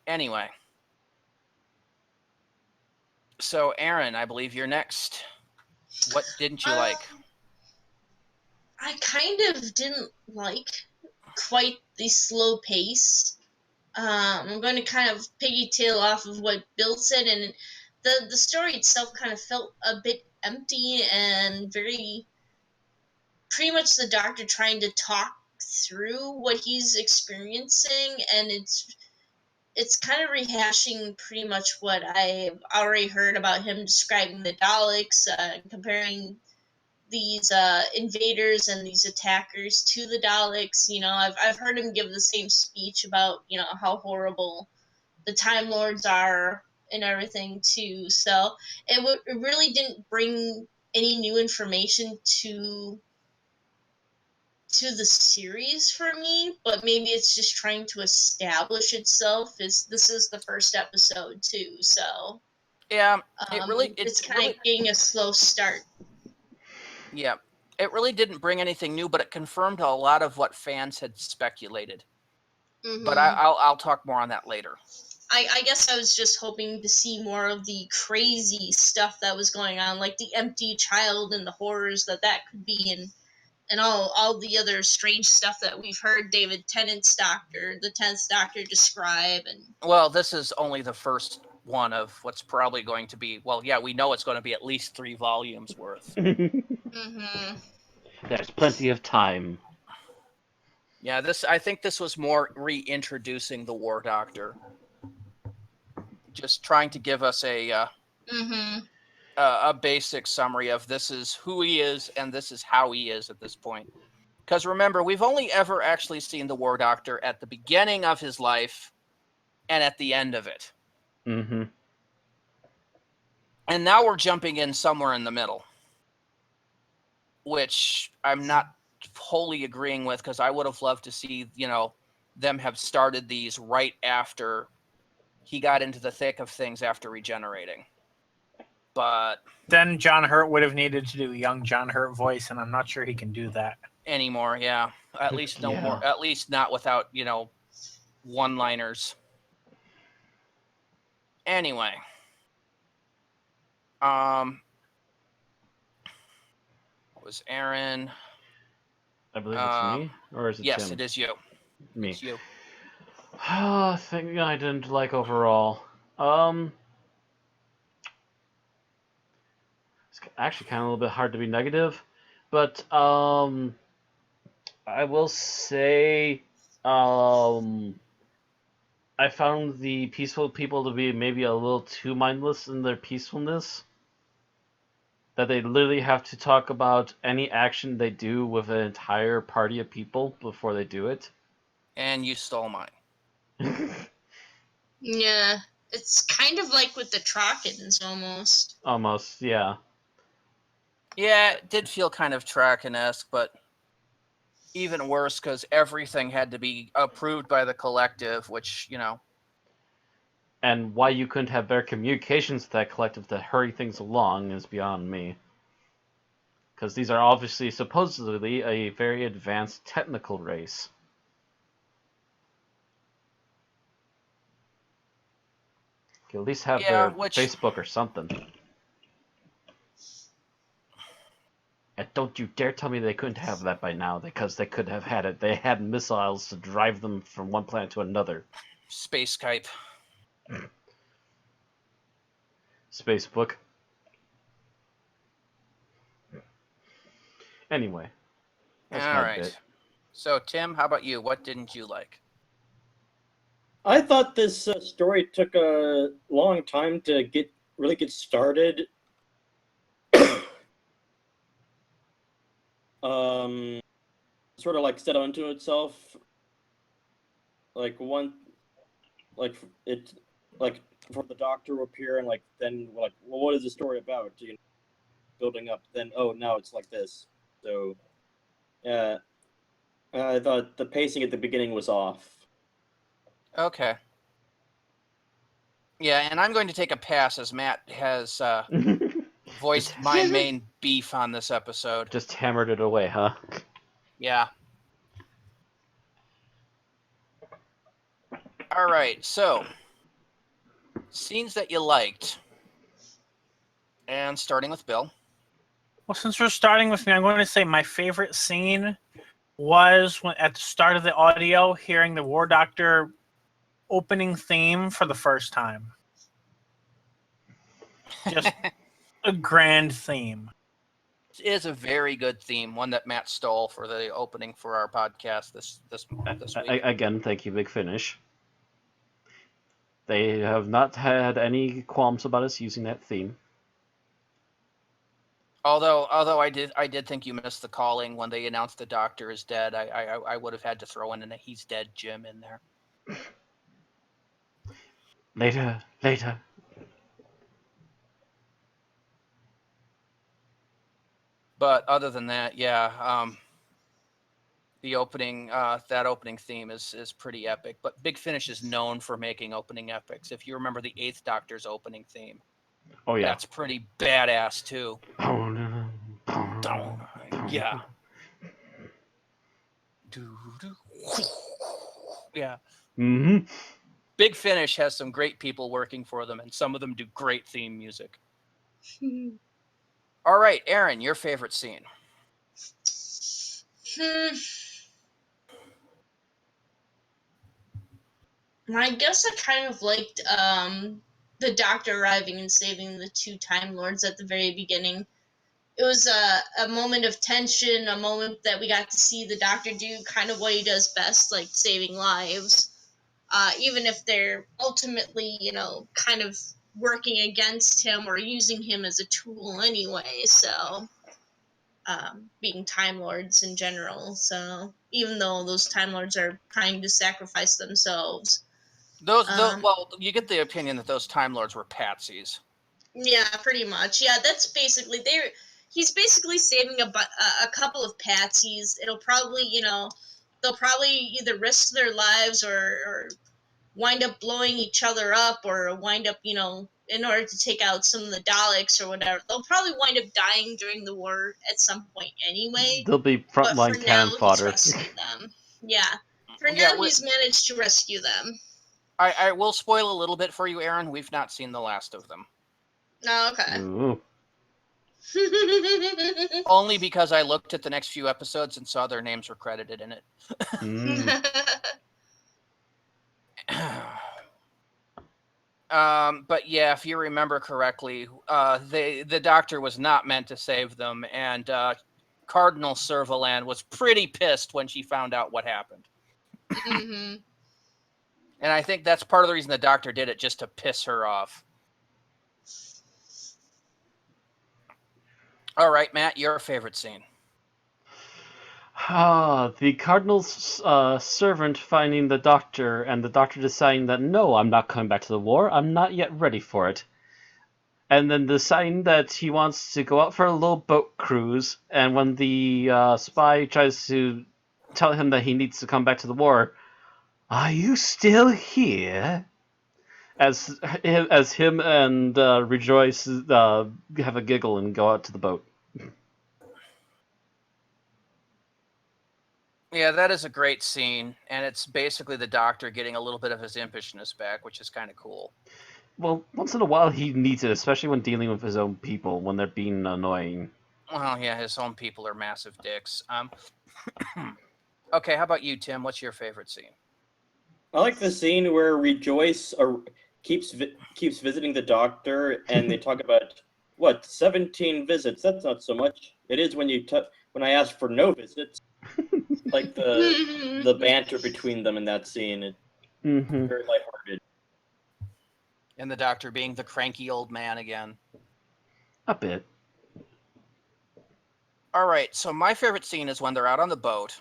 Anyway, so Aaron, I believe you're next. What didn't you like? I kind of didn't like quite the slow pace. I'm going to kind of piggytail off of what Bill said, and the story itself kind of felt a bit empty and very pretty much the doctor trying to talk through what he's experiencing, and it's kind of rehashing pretty much what I've already heard about him describing the Daleks, comparing these invaders and these attackers to the Daleks. I've heard him give the same speech about how horrible the Time Lords are and everything too. So it really didn't bring any new information to the series for me, but maybe it's just trying to establish itself. This is the first episode too, so Yeah, it really, it's kind of getting a slow start. yeah, it really didn't bring anything new, but it confirmed a lot of what fans had speculated. Mm-hmm. But I'll talk more on that later. I guess I was just hoping to see more of the crazy stuff that was going on, like the empty child and the horrors that could be, and all the other strange stuff that we've heard the 10th Doctor describe. And well, this is only the first one of what's probably going to be. Well, yeah, we know it's going to be at least 3 volumes worth. Mm-hmm. There's plenty of time. Yeah, I think this was more reintroducing the War Doctor, just trying to give us Mm-hmm. a basic summary of this is who he is and this is how he is at this point. Because remember, we've only ever actually seen the War Doctor at the beginning of his life and at the end of it. Mm-hmm. And now we're jumping in somewhere in the middle, which I'm not wholly agreeing with, because I would have loved to see, them have started these right after he got into the thick of things after regenerating. But then John Hurt would have needed to do young John Hurt voice, and I'm not sure he can do that anymore, yeah. At least no more. At least not without, one-liners. Anyway. Was Aaron? I believe it's me, or is it yes, Tim? it is you. Me. It's you. Thing I didn't like overall. It's actually kind of a little bit hard to be negative, but I will say, I found the peaceful people to be maybe a little too mindless in their peacefulness. That they literally have to talk about any action they do with an entire party of people before they do it. And you stole mine. Yeah, it's kind of like with the Trockens almost. Almost, yeah. Yeah, it did feel kind of Traken-esque, but even worse because everything had to be approved by the collective, which, And why you couldn't have better communications with that collective to hurry things along is beyond me. Because these are obviously supposedly a very advanced technical race. You could at least have their Facebook or something. And don't you dare tell me they couldn't have that by now, because they could have had it. They had missiles to drive them from one planet to another. Space Skype. Spacebook. Anyway. That's all my right. bit. So, Tim, how about you? What didn't you like? I thought this story took a long time to really get started. Sort of like settle into itself. Like for the Doctor to appear and then well, what is the story about? Building up. Then now it's like this. So, yeah, I thought the pacing at the beginning was off. Okay. Yeah, and I'm going to take a pass as Matt has voiced my main beef on this episode. Just hammered it away, huh? Yeah. All right, so scenes that you liked, and starting with Bill, Well, since we're starting with me, I'm going to say my favorite scene was when, at the start of the audio, hearing the War Doctor opening theme for the first time. Just a grand theme. It is a very good theme, one that Matt stole for the opening for our podcast this week. Again, thank you, Big Finish. They have not had any qualms about us using that theme. Although I did think you missed the calling when they announced the Doctor is dead. I would have had to throw in a "He's dead" Jim in there. Later. But other than that, yeah, the opening that opening theme is pretty epic. But Big Finish is known for making opening epics. If you remember the Eighth Doctor's opening theme, Oh yeah. that's pretty badass too. Yeah. Yeah. Mm-hmm. Big Finish has some great people working for them, and some of them do great theme music. All right, Aaron, your favorite scene? I guess I kind of liked the Doctor arriving and saving the two Time Lords at the very beginning. It was a moment of tension, a moment that we got to see the Doctor do kind of what he does best, like saving lives. Even if they're ultimately, kind of working against him or using him as a tool anyway. So, being Time Lords in general. So, even though those Time Lords are trying to sacrifice themselves. Well, you get the opinion that those Time Lords were patsies. Yeah, pretty much. Yeah, that's basically he's basically saving a couple of patsies. It'll probably, they'll probably either risk their lives or wind up blowing each other up or wind up, in order to take out some of the Daleks or whatever. They'll probably wind up dying during the war at some point anyway. They'll be frontline cannon fodder. He's rescued them. Yeah. For now, he's managed to rescue them. I will spoil a little bit for you, Aaron. We've not seen the last of them. Oh, okay. Ooh. Only because I looked at the next few episodes and saw their names were credited in it. But yeah, if you remember correctly, the Doctor was not meant to save them, and Cardinal Servalan was pretty pissed when she found out what happened. Mm-hmm. And I think that's part of the reason the Doctor did it, just to piss her off. All right, Matt, your favorite scene? The Cardinal's servant finding the Doctor, and the Doctor deciding that, no, I'm not coming back to the war, I'm not yet ready for it. And then deciding that he wants to go out for a little boat cruise, and when the spy tries to tell him that he needs to come back to the war, are you still here? As him and Rejoice have a giggle and go out to the boat. Yeah, that is a great scene, and it's basically the Doctor getting a little bit of his impishness back, which is kind of cool. Well, once in a while he needs it, especially when dealing with his own people, when they're being annoying. Well, yeah, his own people are massive dicks. Okay, how about you, Tim? What's your favorite scene? I like the scene where Rejoice keeps visiting the Doctor, and they talk about 17 visits. That's not so much. It is when I ask for no visits. Like the banter between them in that scene. It's very lighthearted. And the Doctor being the cranky old man again. A bit. All right, so my favorite scene is when they're out on the boat,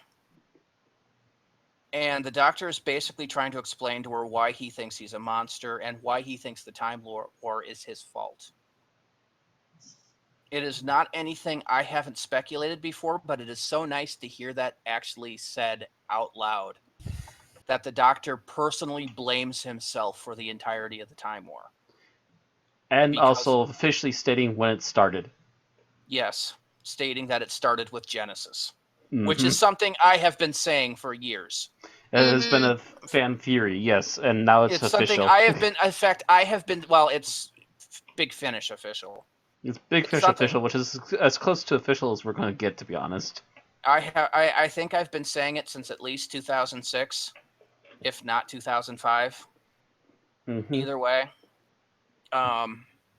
and the Doctor is basically trying to explain to her why he thinks he's a monster and why he thinks the Time War is his fault. It is not anything I haven't speculated before, but it is so nice to hear that actually said out loud. That the Doctor personally blames himself for the entirety of the Time War. And also officially stating when it started. Yes, stating that it started with Genesis. Which is something I have been saying for years. It has been a fan theory, yes, and now it's official. Something I have been, in fact, well, it's Big Finish official. It's Big It's Fish something. official, which is as close to official as we're going to get, to be honest. I think I've been saying it since at least 2006, if not 2005. Mm-hmm. Either way,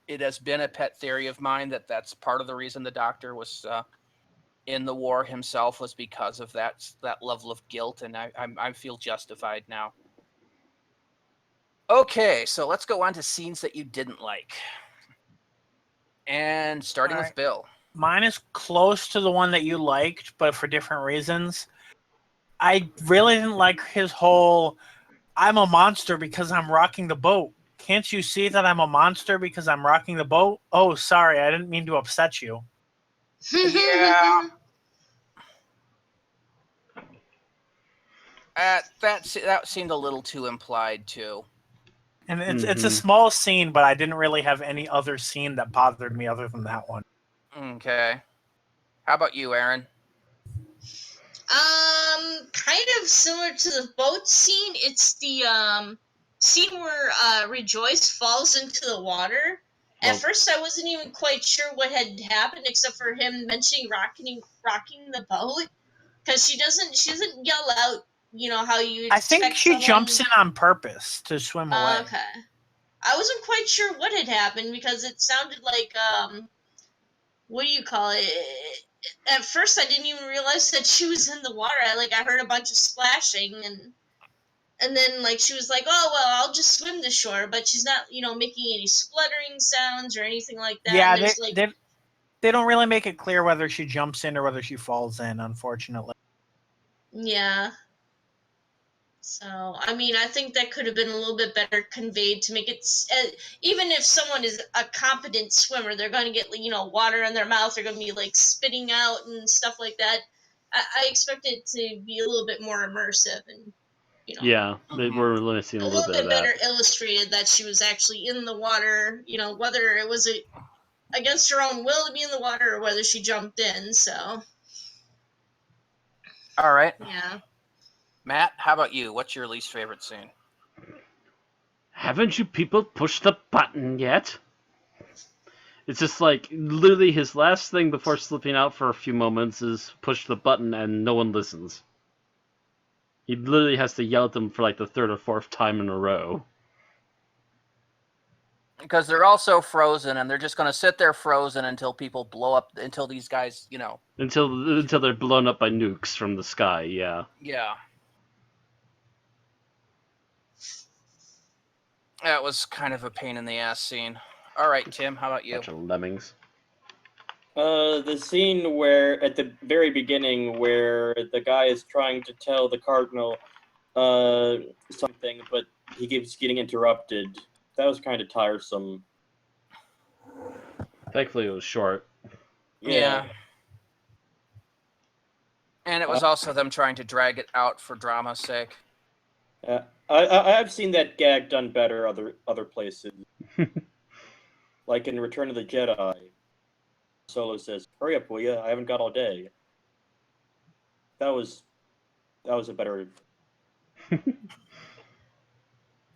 it has been a pet theory of mine that that's part of the reason the Doctor was in the war himself, was because of that level of guilt, and I feel justified now. Okay, so let's go on to scenes that you didn't like, and starting All with right. Bill. Mine is close to the one that you liked, but for different reasons. I really didn't like his whole "I'm a monster because I'm rocking the boat. Can't you see that I'm a monster because I'm rocking the boat? Oh, sorry, I didn't mean to upset you." Yeah. That seemed a little too implied too. And it's a Mm-hmm. small scene, but I didn't really have any other scene that bothered me other than that one. Okay. How about you, Aaron? Kind of similar to the boat scene. It's the scene where Rejoice falls into the water. At Well, first, I wasn't even quite sure what had happened, except for him mentioning rocking the boat, because she doesn't yell out, how you I think expect she someone. jumps in on purpose to swim away. Okay, I wasn't quite sure what had happened because it sounded like what do you call it? At first, I didn't even realize that she was in the water. I heard a bunch of splashing, and then she was like, "Oh well, I'll just swim to shore," but she's not, making any spluttering sounds or anything like that. Yeah, And there's they don't really make it clear whether she jumps in or whether she falls in, unfortunately. yeah. So, I mean, I think that could have been a little bit better conveyed to make it, even if someone is a competent swimmer, they're going to get, water in their mouth, they're going to be, spitting out and stuff like that. I expect it to be a little bit more immersive and, yeah, they Mhm. were missing a a little little bit of bit that. better illustrated that she was actually in the water, whether it was against her own will to be in the water or whether she jumped in, so, All right. yeah. Matt, how about you? What's your least favorite scene? Haven't you people pushed the button yet? It's just literally his last thing before slipping out for a few moments is push the button and no one listens. He literally has to yell at them for the third or fourth time in a row. Because they're also frozen, and they're just going to sit there frozen until people blow up, until these guys, Until they're blown up by nukes from the sky, yeah. Yeah. That was kind of a pain in the ass scene. All right, Tim, how about you? Bunch of lemmings. The scene where, at the very beginning, where the guy is trying to tell the Cardinal something, but he keeps getting interrupted. That was kind of tiresome. Thankfully it was short. Yeah. And it was also them trying to drag it out for drama's sake. I've seen that gag done better other places. Like in Return of the Jedi. Solo says, "Hurry up, will ya? I haven't got all day." That was a better.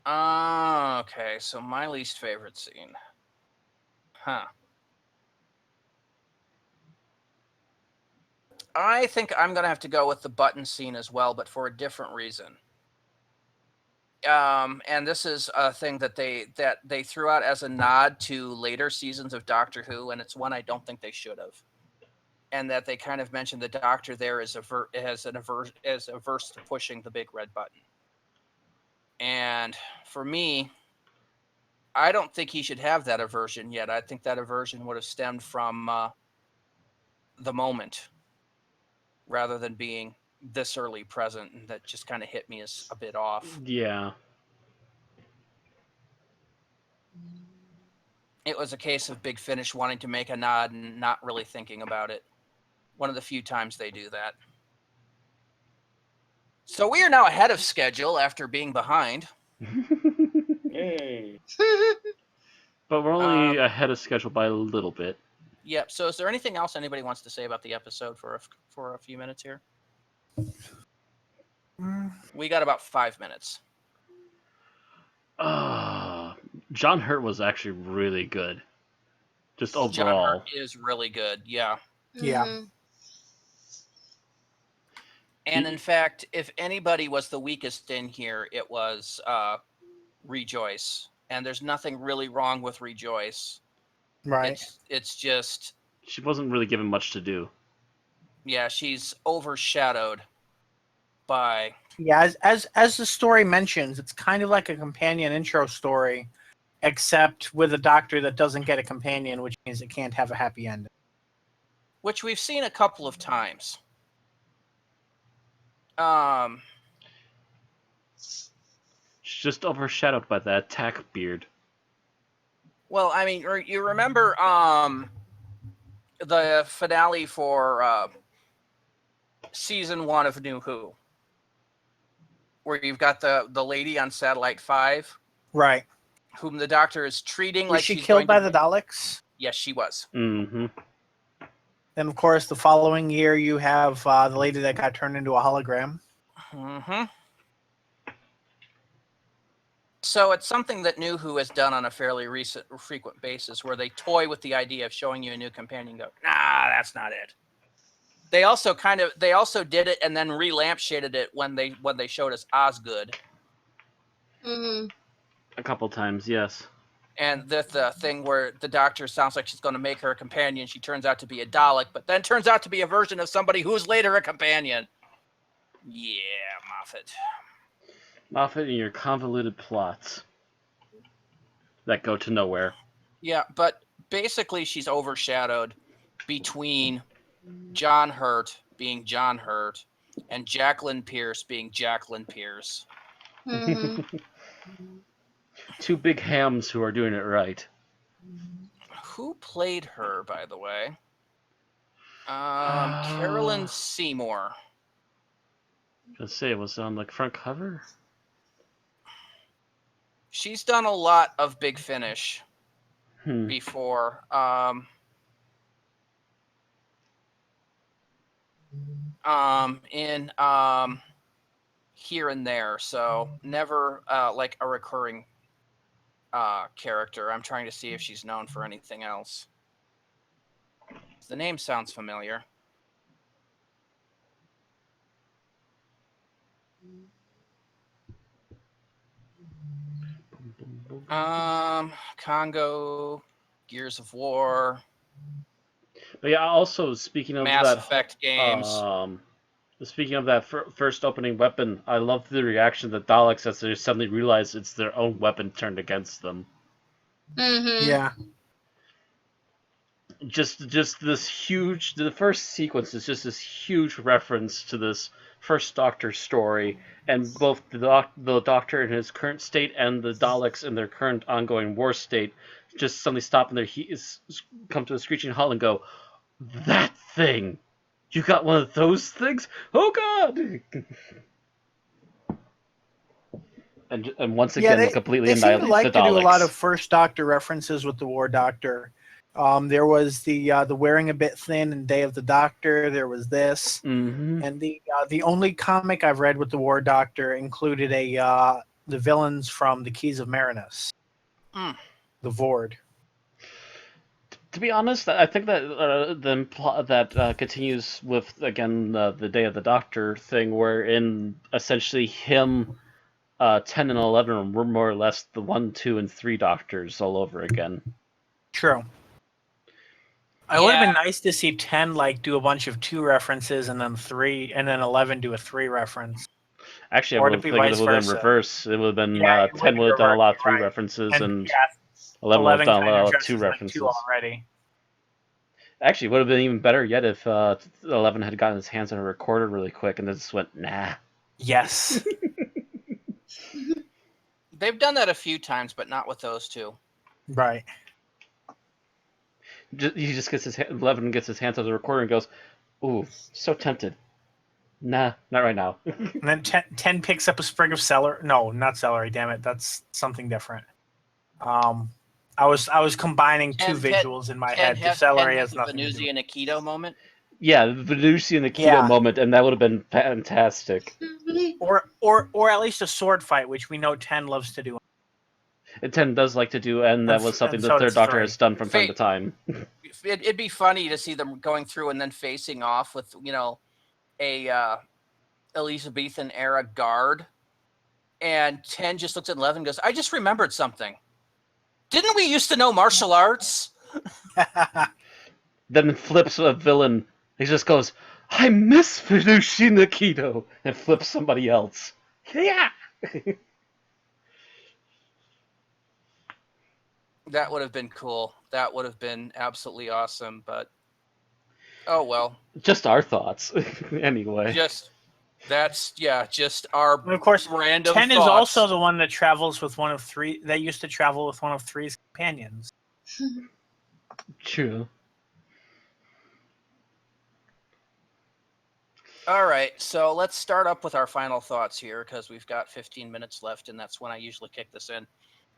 Okay, so my least favorite scene. Huh. I think I'm gonna have to go with the button scene as well, but for a different reason. And this is a thing that they threw out as a nod to later seasons of Doctor Who, and it's one I don't think they should have. And that they kind of mentioned the Doctor there is averse to pushing the big red button. And for me, I don't think he should have that aversion yet. I think that aversion would have stemmed from the moment, rather than being this early present, and that just kind of hit me as a bit off. Yeah. It was a case of Big Finish wanting to make a nod and not really thinking about it. One of the few times they do that. So we are now ahead of schedule after being behind. Yay! But we're only ahead of schedule by a little bit. Yep. So is there anything else anybody wants to say about the episode for a few minutes here? We got about 5 minutes. John Hurt was actually really good. Just John overall. Hurt is really good. Yeah. Yeah. Mhm. And in fact, if anybody was the weakest in here, it was Rejoice. And there's nothing really wrong with Rejoice. Right. It's just, She wasn't really given much to do. yeah, she's overshadowed by. Yeah, as the story mentions, it's kind of like a companion intro story, except with a doctor that doesn't get a companion, which means it can't have a happy ending. Which we've seen a couple of times. Um, She's just overshadowed by that attack beard. well, I mean, you remember the finale for season 1 of New Who, where you've got the lady on Satellite 5, Right. whom the Doctor is treating Was like she she's killed going by to... the Daleks? Yes, she was. Mm-hmm. Then, of course, the following year you have the lady that got turned into a hologram. Mm-hmm. So it's something that New Who has done on a fairly frequent basis, where they toy with the idea of showing you a new companion. And go, nah, that's not it. They also did it and then re-lampshaded it when they showed us Osgood. Mhm. A couple times, yes. And the thing where the Doctor sounds like she's going to make her a companion, she turns out to be a Dalek, but then turns out to be a version of somebody who's later a companion. Yeah, Moffat. Moffat and your convoluted plots that go to nowhere. Yeah, but basically she's overshadowed between John Hurt being John Hurt and Jacqueline Pierce being Jacqueline Pierce. Mhm. Two big hams who are doing it right. Who played her, by the way? Carolyn Seymour. Gonna say it was on the front cover. She's done a lot of Big Finish before. In here and there, so never like a recurring character. I'm trying to see if she's known for anything else. The name sounds familiar. Congo, Gears of War, But yeah, also speaking of Mass that, Effect games. Speaking of that first opening weapon, I love the reaction that Daleks as they suddenly realize it's their own weapon turned against them. Mhm. Yeah. Just this huge. The first sequence is just this huge reference to this first Doctor story, and both the Doctor in his current state and the Daleks in their current ongoing war state just suddenly stop in their come to a screeching halt and go, "That thing! You got one of those things? Oh God!" And once again, they completely they seem to annihilate like the to do a lot Daleks. of First Doctor references with the War Doctor. There was the wearing a bit thin in Day of the Doctor. There was this, and the only comic I've read with the War Doctor included the villains from the Keys of Marinus, the Vord. To be honest, I think that that continues with again the Day of the Doctor thing, wherein essentially him, 10 and 11 were more or less the 1, 2, and 3 Doctors all over again. True. It would have been nice to see 10 do a bunch of 2 references, and then 3, and then 11 do a 3 reference. Actually, Or I would think it would have been reverse. It would have been 10 would have done a lot of 3 references, and 11 would have done a lot of 2 references. 2 already. Actually, it would have been even better yet if 11 had gotten his hands on a recorder really quick and then just went, nah. Yes. They've done that a few times, but not with those two. Right. He just gets 11 gets his hands on the recorder and goes, ooh, so tempted. Nah, not right now. And then 10 picks up a sprig of celery. No, not celery. Damn it, that's something different. I was combining 2 visuals in my head. The celery has nothing to do. Venusi and Aikido moment. Yeah, the Venusi and the Keto moment, and that would have been fantastic. Or at least a sword fight, which we know 10 loves to do. Ten does like to do, and that was something and the so Third does Doctor 3. has done from time to time. It'd be funny to see them going through and then facing off with, a Elizabethan era guard. And 10 just looks at 11 and goes, I just remembered something. Didn't we used to know martial arts? Then flips a villain. He just goes, I miss Funushi Nikito, and flips somebody else. Yeah! That would have been cool. That would have been absolutely awesome, but oh well. Just our thoughts. Anyway. Just our And of course, random 10 thoughts. is also the one that travels with one of 3. That used to travel with one of 3's companions. True. All right, so let's start up with our final thoughts here because we've got 15 minutes left, and that's when I usually kick this in.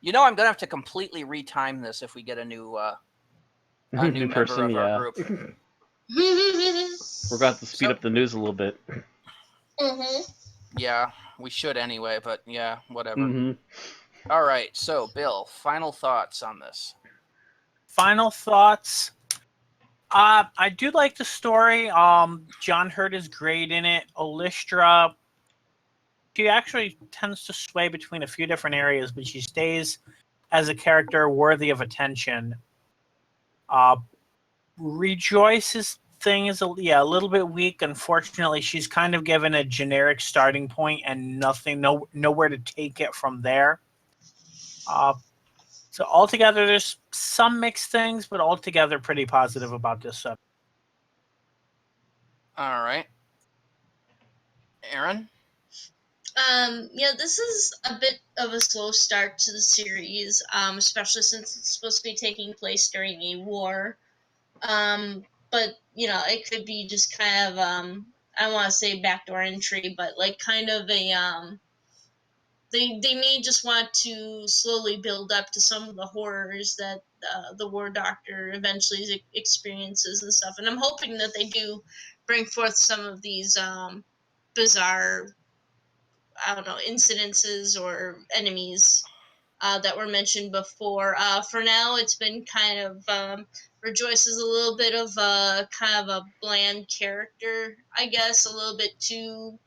I'm going to have to completely retime this if we get a new New member person, of our yeah. group. We're going to have to speed up the news a little bit. Yeah, we should anyway, but yeah, whatever. Mm-hmm. All right, so Bill, final thoughts on this. Final thoughts. I do like the story. John Hurt is great in it. Olistra, she actually tends to sway between a few different areas, but she stays as a character worthy of attention. Rejoice's thing is a little bit weak. Unfortunately, she's kind of given a generic starting point and nowhere to take it from there. So altogether, there's some mixed things, but altogether pretty positive about this subject. All right. Aaron? This is a bit of a slow start to the series, especially since it's supposed to be taking place during a war. But, it could be just kind of, I don't want to say backdoor entry, but like kind of a, they may just want to slowly build up to some of the horrors that the War Doctor eventually experiences and stuff. And I'm hoping that they do bring forth some of these bizarre, I don't know, incidences or enemies that were mentioned before. For now, it's been kind of Rejoice is a little bit of a kind of a bland character, I guess, a little bit too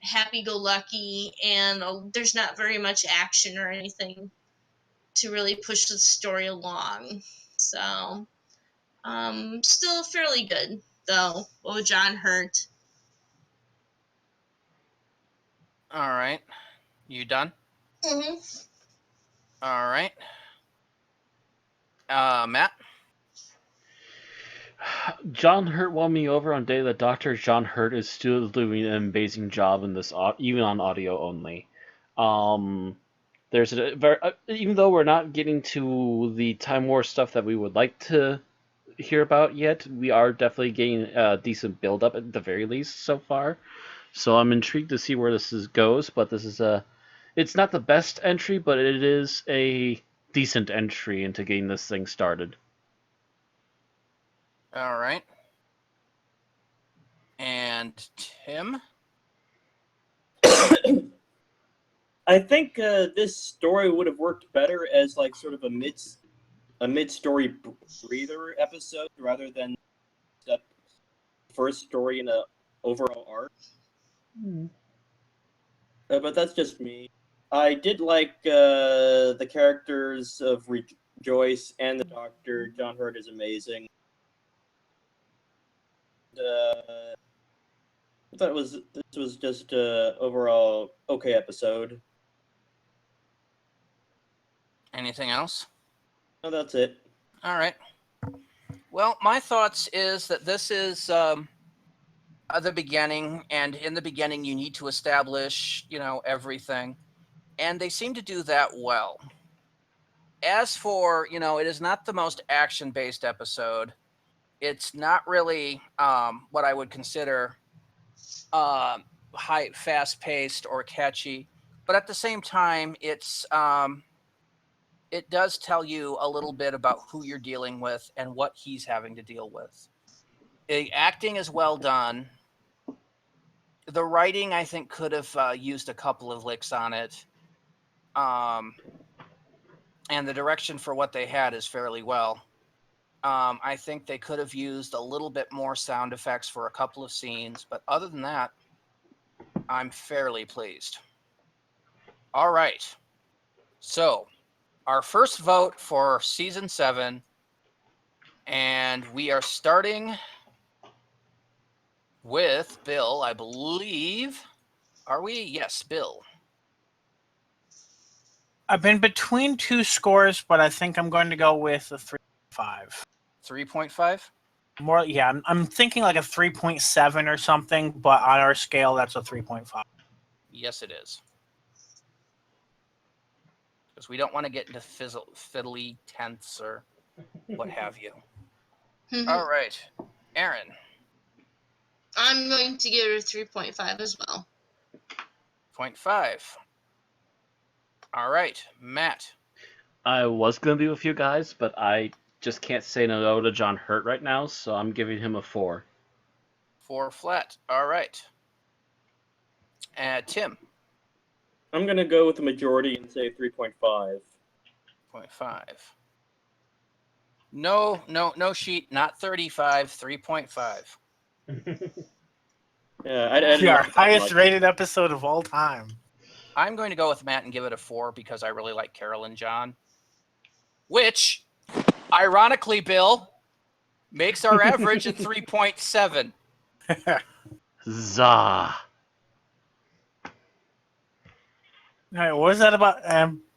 happy-go-lucky, and there's not very much action or anything to really push the story along. So, still fairly good, though. Oh, John Hurt. All right. You done? Mm-hmm. All right. Matt? John Hurt won me over on Day of the Doctor. John Hurt is still doing an amazing job in this, even on audio only. There's a very, even though we're not getting to the Time War stuff that we would like to hear about yet, we are definitely getting a decent build up at the very least so far. So I'm intrigued to see where goes. But this is it's not the best entry, but it is a decent entry into getting this thing started. All right. And Tim? I think this story would have worked better as like sort of a mid-story breather episode rather than the first story in a overall arc. But that's just me. I did like the characters of Rejoice and the Doctor. John Hurt is amazing. I thought this was just overall okay episode. Anything else? No, that's it. All right. Well, my thoughts is that this is the beginning, and in the beginning you need to establish, everything. And they seem to do that well. As for, it is not the most action-based episode. It's not really what I would consider fast-paced or catchy. But at the same time, it does tell you a little bit about who you're dealing with and what he's having to deal with. The acting is well done. The writing, I think, could have used a couple of licks on it. and the direction for what they had is fairly well. I think they could have used a little bit more sound effects for a couple of scenes, but other than that, I'm fairly pleased. All right. So, our first vote for season 7, and we are starting with Bill, I believe. Are we? Yes, Bill. I've been between two scores, but I think I'm going to go with a 3.5. 3.5? More, yeah, I'm thinking like a 3.7 or something, but on our scale, that's a 3.5. Yes, it is. Because we don't want to get into fiddly tenths or what have you. All right. Aaron. I'm going to give it a 3.5 as well. 0.5. All right. Matt. I was gonna be with you guys, but I just can't say no to John Hurt right now, so I'm giving him a 4. 4 flat. All right. Tim. I'm gonna go with the majority and say 3.5. 0.5. No sheet. Not 35. 3.5. Yeah, I didn't Our like that highest much. rated episode of all time. I'm going to go with Matt and give it a 4 because I really like Carol and John. Which, ironically, Bill, makes our average at 3.7. Zah. All right, what was that about?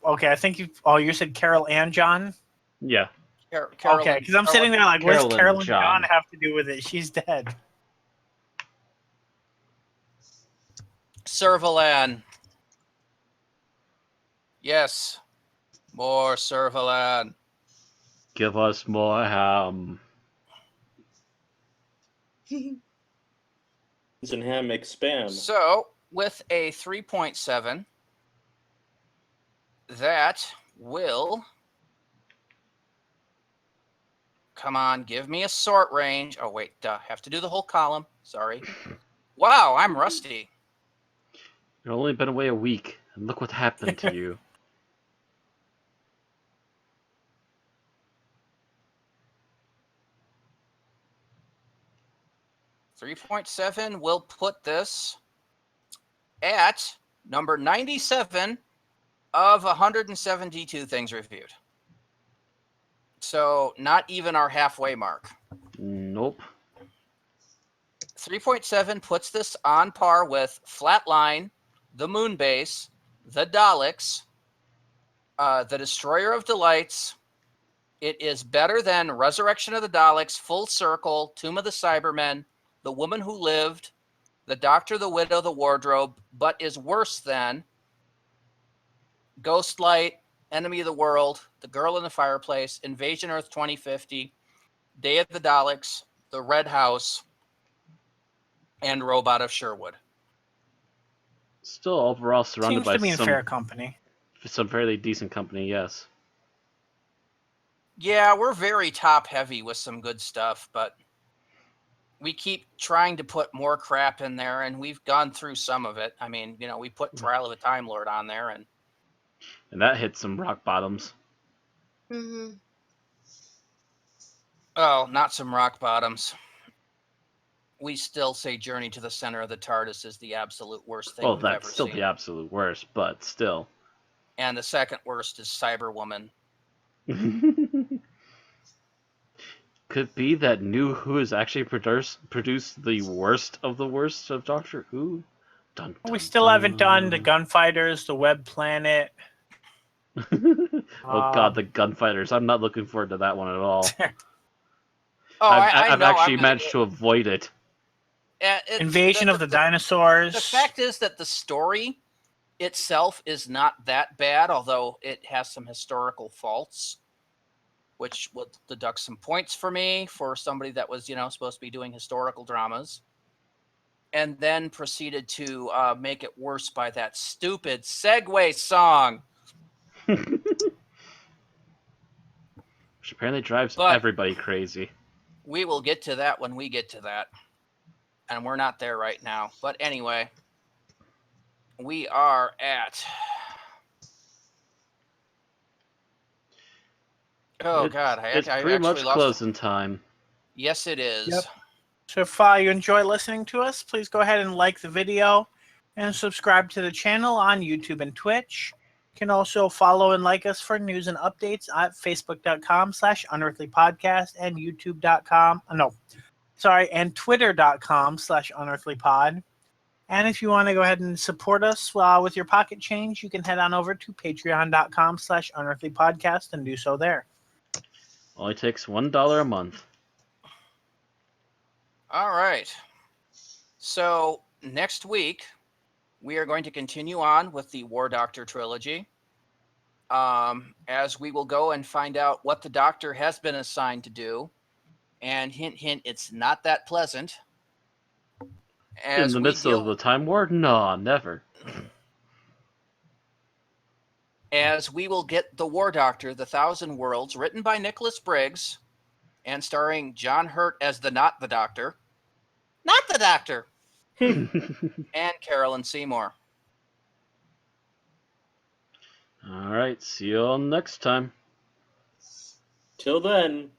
Okay, I think you said Carol and John? Yeah. Carol Okay, and- because I'm sitting there like, what does Carol and Carol and John John have to do with it? She's dead. Servalan. Yes. More Servalan. Give us more ham. And ham makes spam. So, with a 3.7, that will... Come on, give me a sort range. Oh, wait, have to do the whole column. Sorry. Wow, I'm rusty. You've only been away a week, and look what happened to you. 3.7 will put this at number 97 of 172 things reviewed. So not even our halfway mark. Nope. 3.7 puts this on par with Flatline, The Moonbase, The Daleks, The Destroyer of Delights. It is better than Resurrection of the Daleks, Full Circle, Tomb of the Cybermen, The Woman Who Lived, The Doctor, the Widow, The Wardrobe, but is worse than Ghostlight, Enemy of the World, The Girl in the Fireplace, Invasion Earth 2050, Day of the Daleks, The Red House, and Robot of Sherwood. Still overall surrounded Seems by to be in fair company. some fairly decent company, yes. Yeah, we're very top heavy with some good stuff, but we keep trying to put more crap in there, and we've gone through some of it. I mean, we put Trial of a Time Lord on there, and that hit some rock bottoms. Mm-hmm. oh, not some rock bottoms. We still say Journey to the Center of the TARDIS is the absolute worst thing we've That's ever still seen. the absolute worst, but still. And the second worst is Cyberwoman. Could be that New Who has actually produced the worst of Doctor Who? Dun, dun, We still haven't done the Gunfighters, the Web Planet. Oh god, the Gunfighters. I'm not looking forward to that one at all. I I've know, actually managed to avoid it. Invasion of the Dinosaurs. The fact is that the story itself is not that bad, although it has some historical faults, which will deduct some points for me for somebody that was, supposed to be doing historical dramas. And then proceeded to make it worse by that stupid segue song. Which apparently drives everybody crazy. We will get to that when we get to that. And we're not there right now. But anyway, we are at Oh It's- God, it's I pretty actually much lost. closing time. Yes, it is. Yep. So if you enjoy listening to us, please go ahead and like the video and subscribe to the channel on YouTube and Twitch. You can also follow and like us for news and updates at facebook.com/unearthlypodcast and and twitter.com/unearthlypod. And if you want to go ahead and support us with your pocket change, you can head on over to patreon.com/unearthlypodcast and do so there. Only takes $1 a month. All right. So next week, we are going to continue on with the War Doctor trilogy, as we will go and find out what the Doctor has been assigned to do. And hint, hint, it's not that pleasant. In the midst of the Time War? Nah, never. As we will get the War Doctor, The Thousand Worlds, written by Nicholas Briggs, and starring John Hurt as not the Doctor. Not the Doctor! And Carolyn Seymour. Alright, see you all next time. Till then.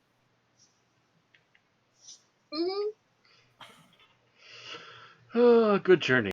Mhm. Good journey.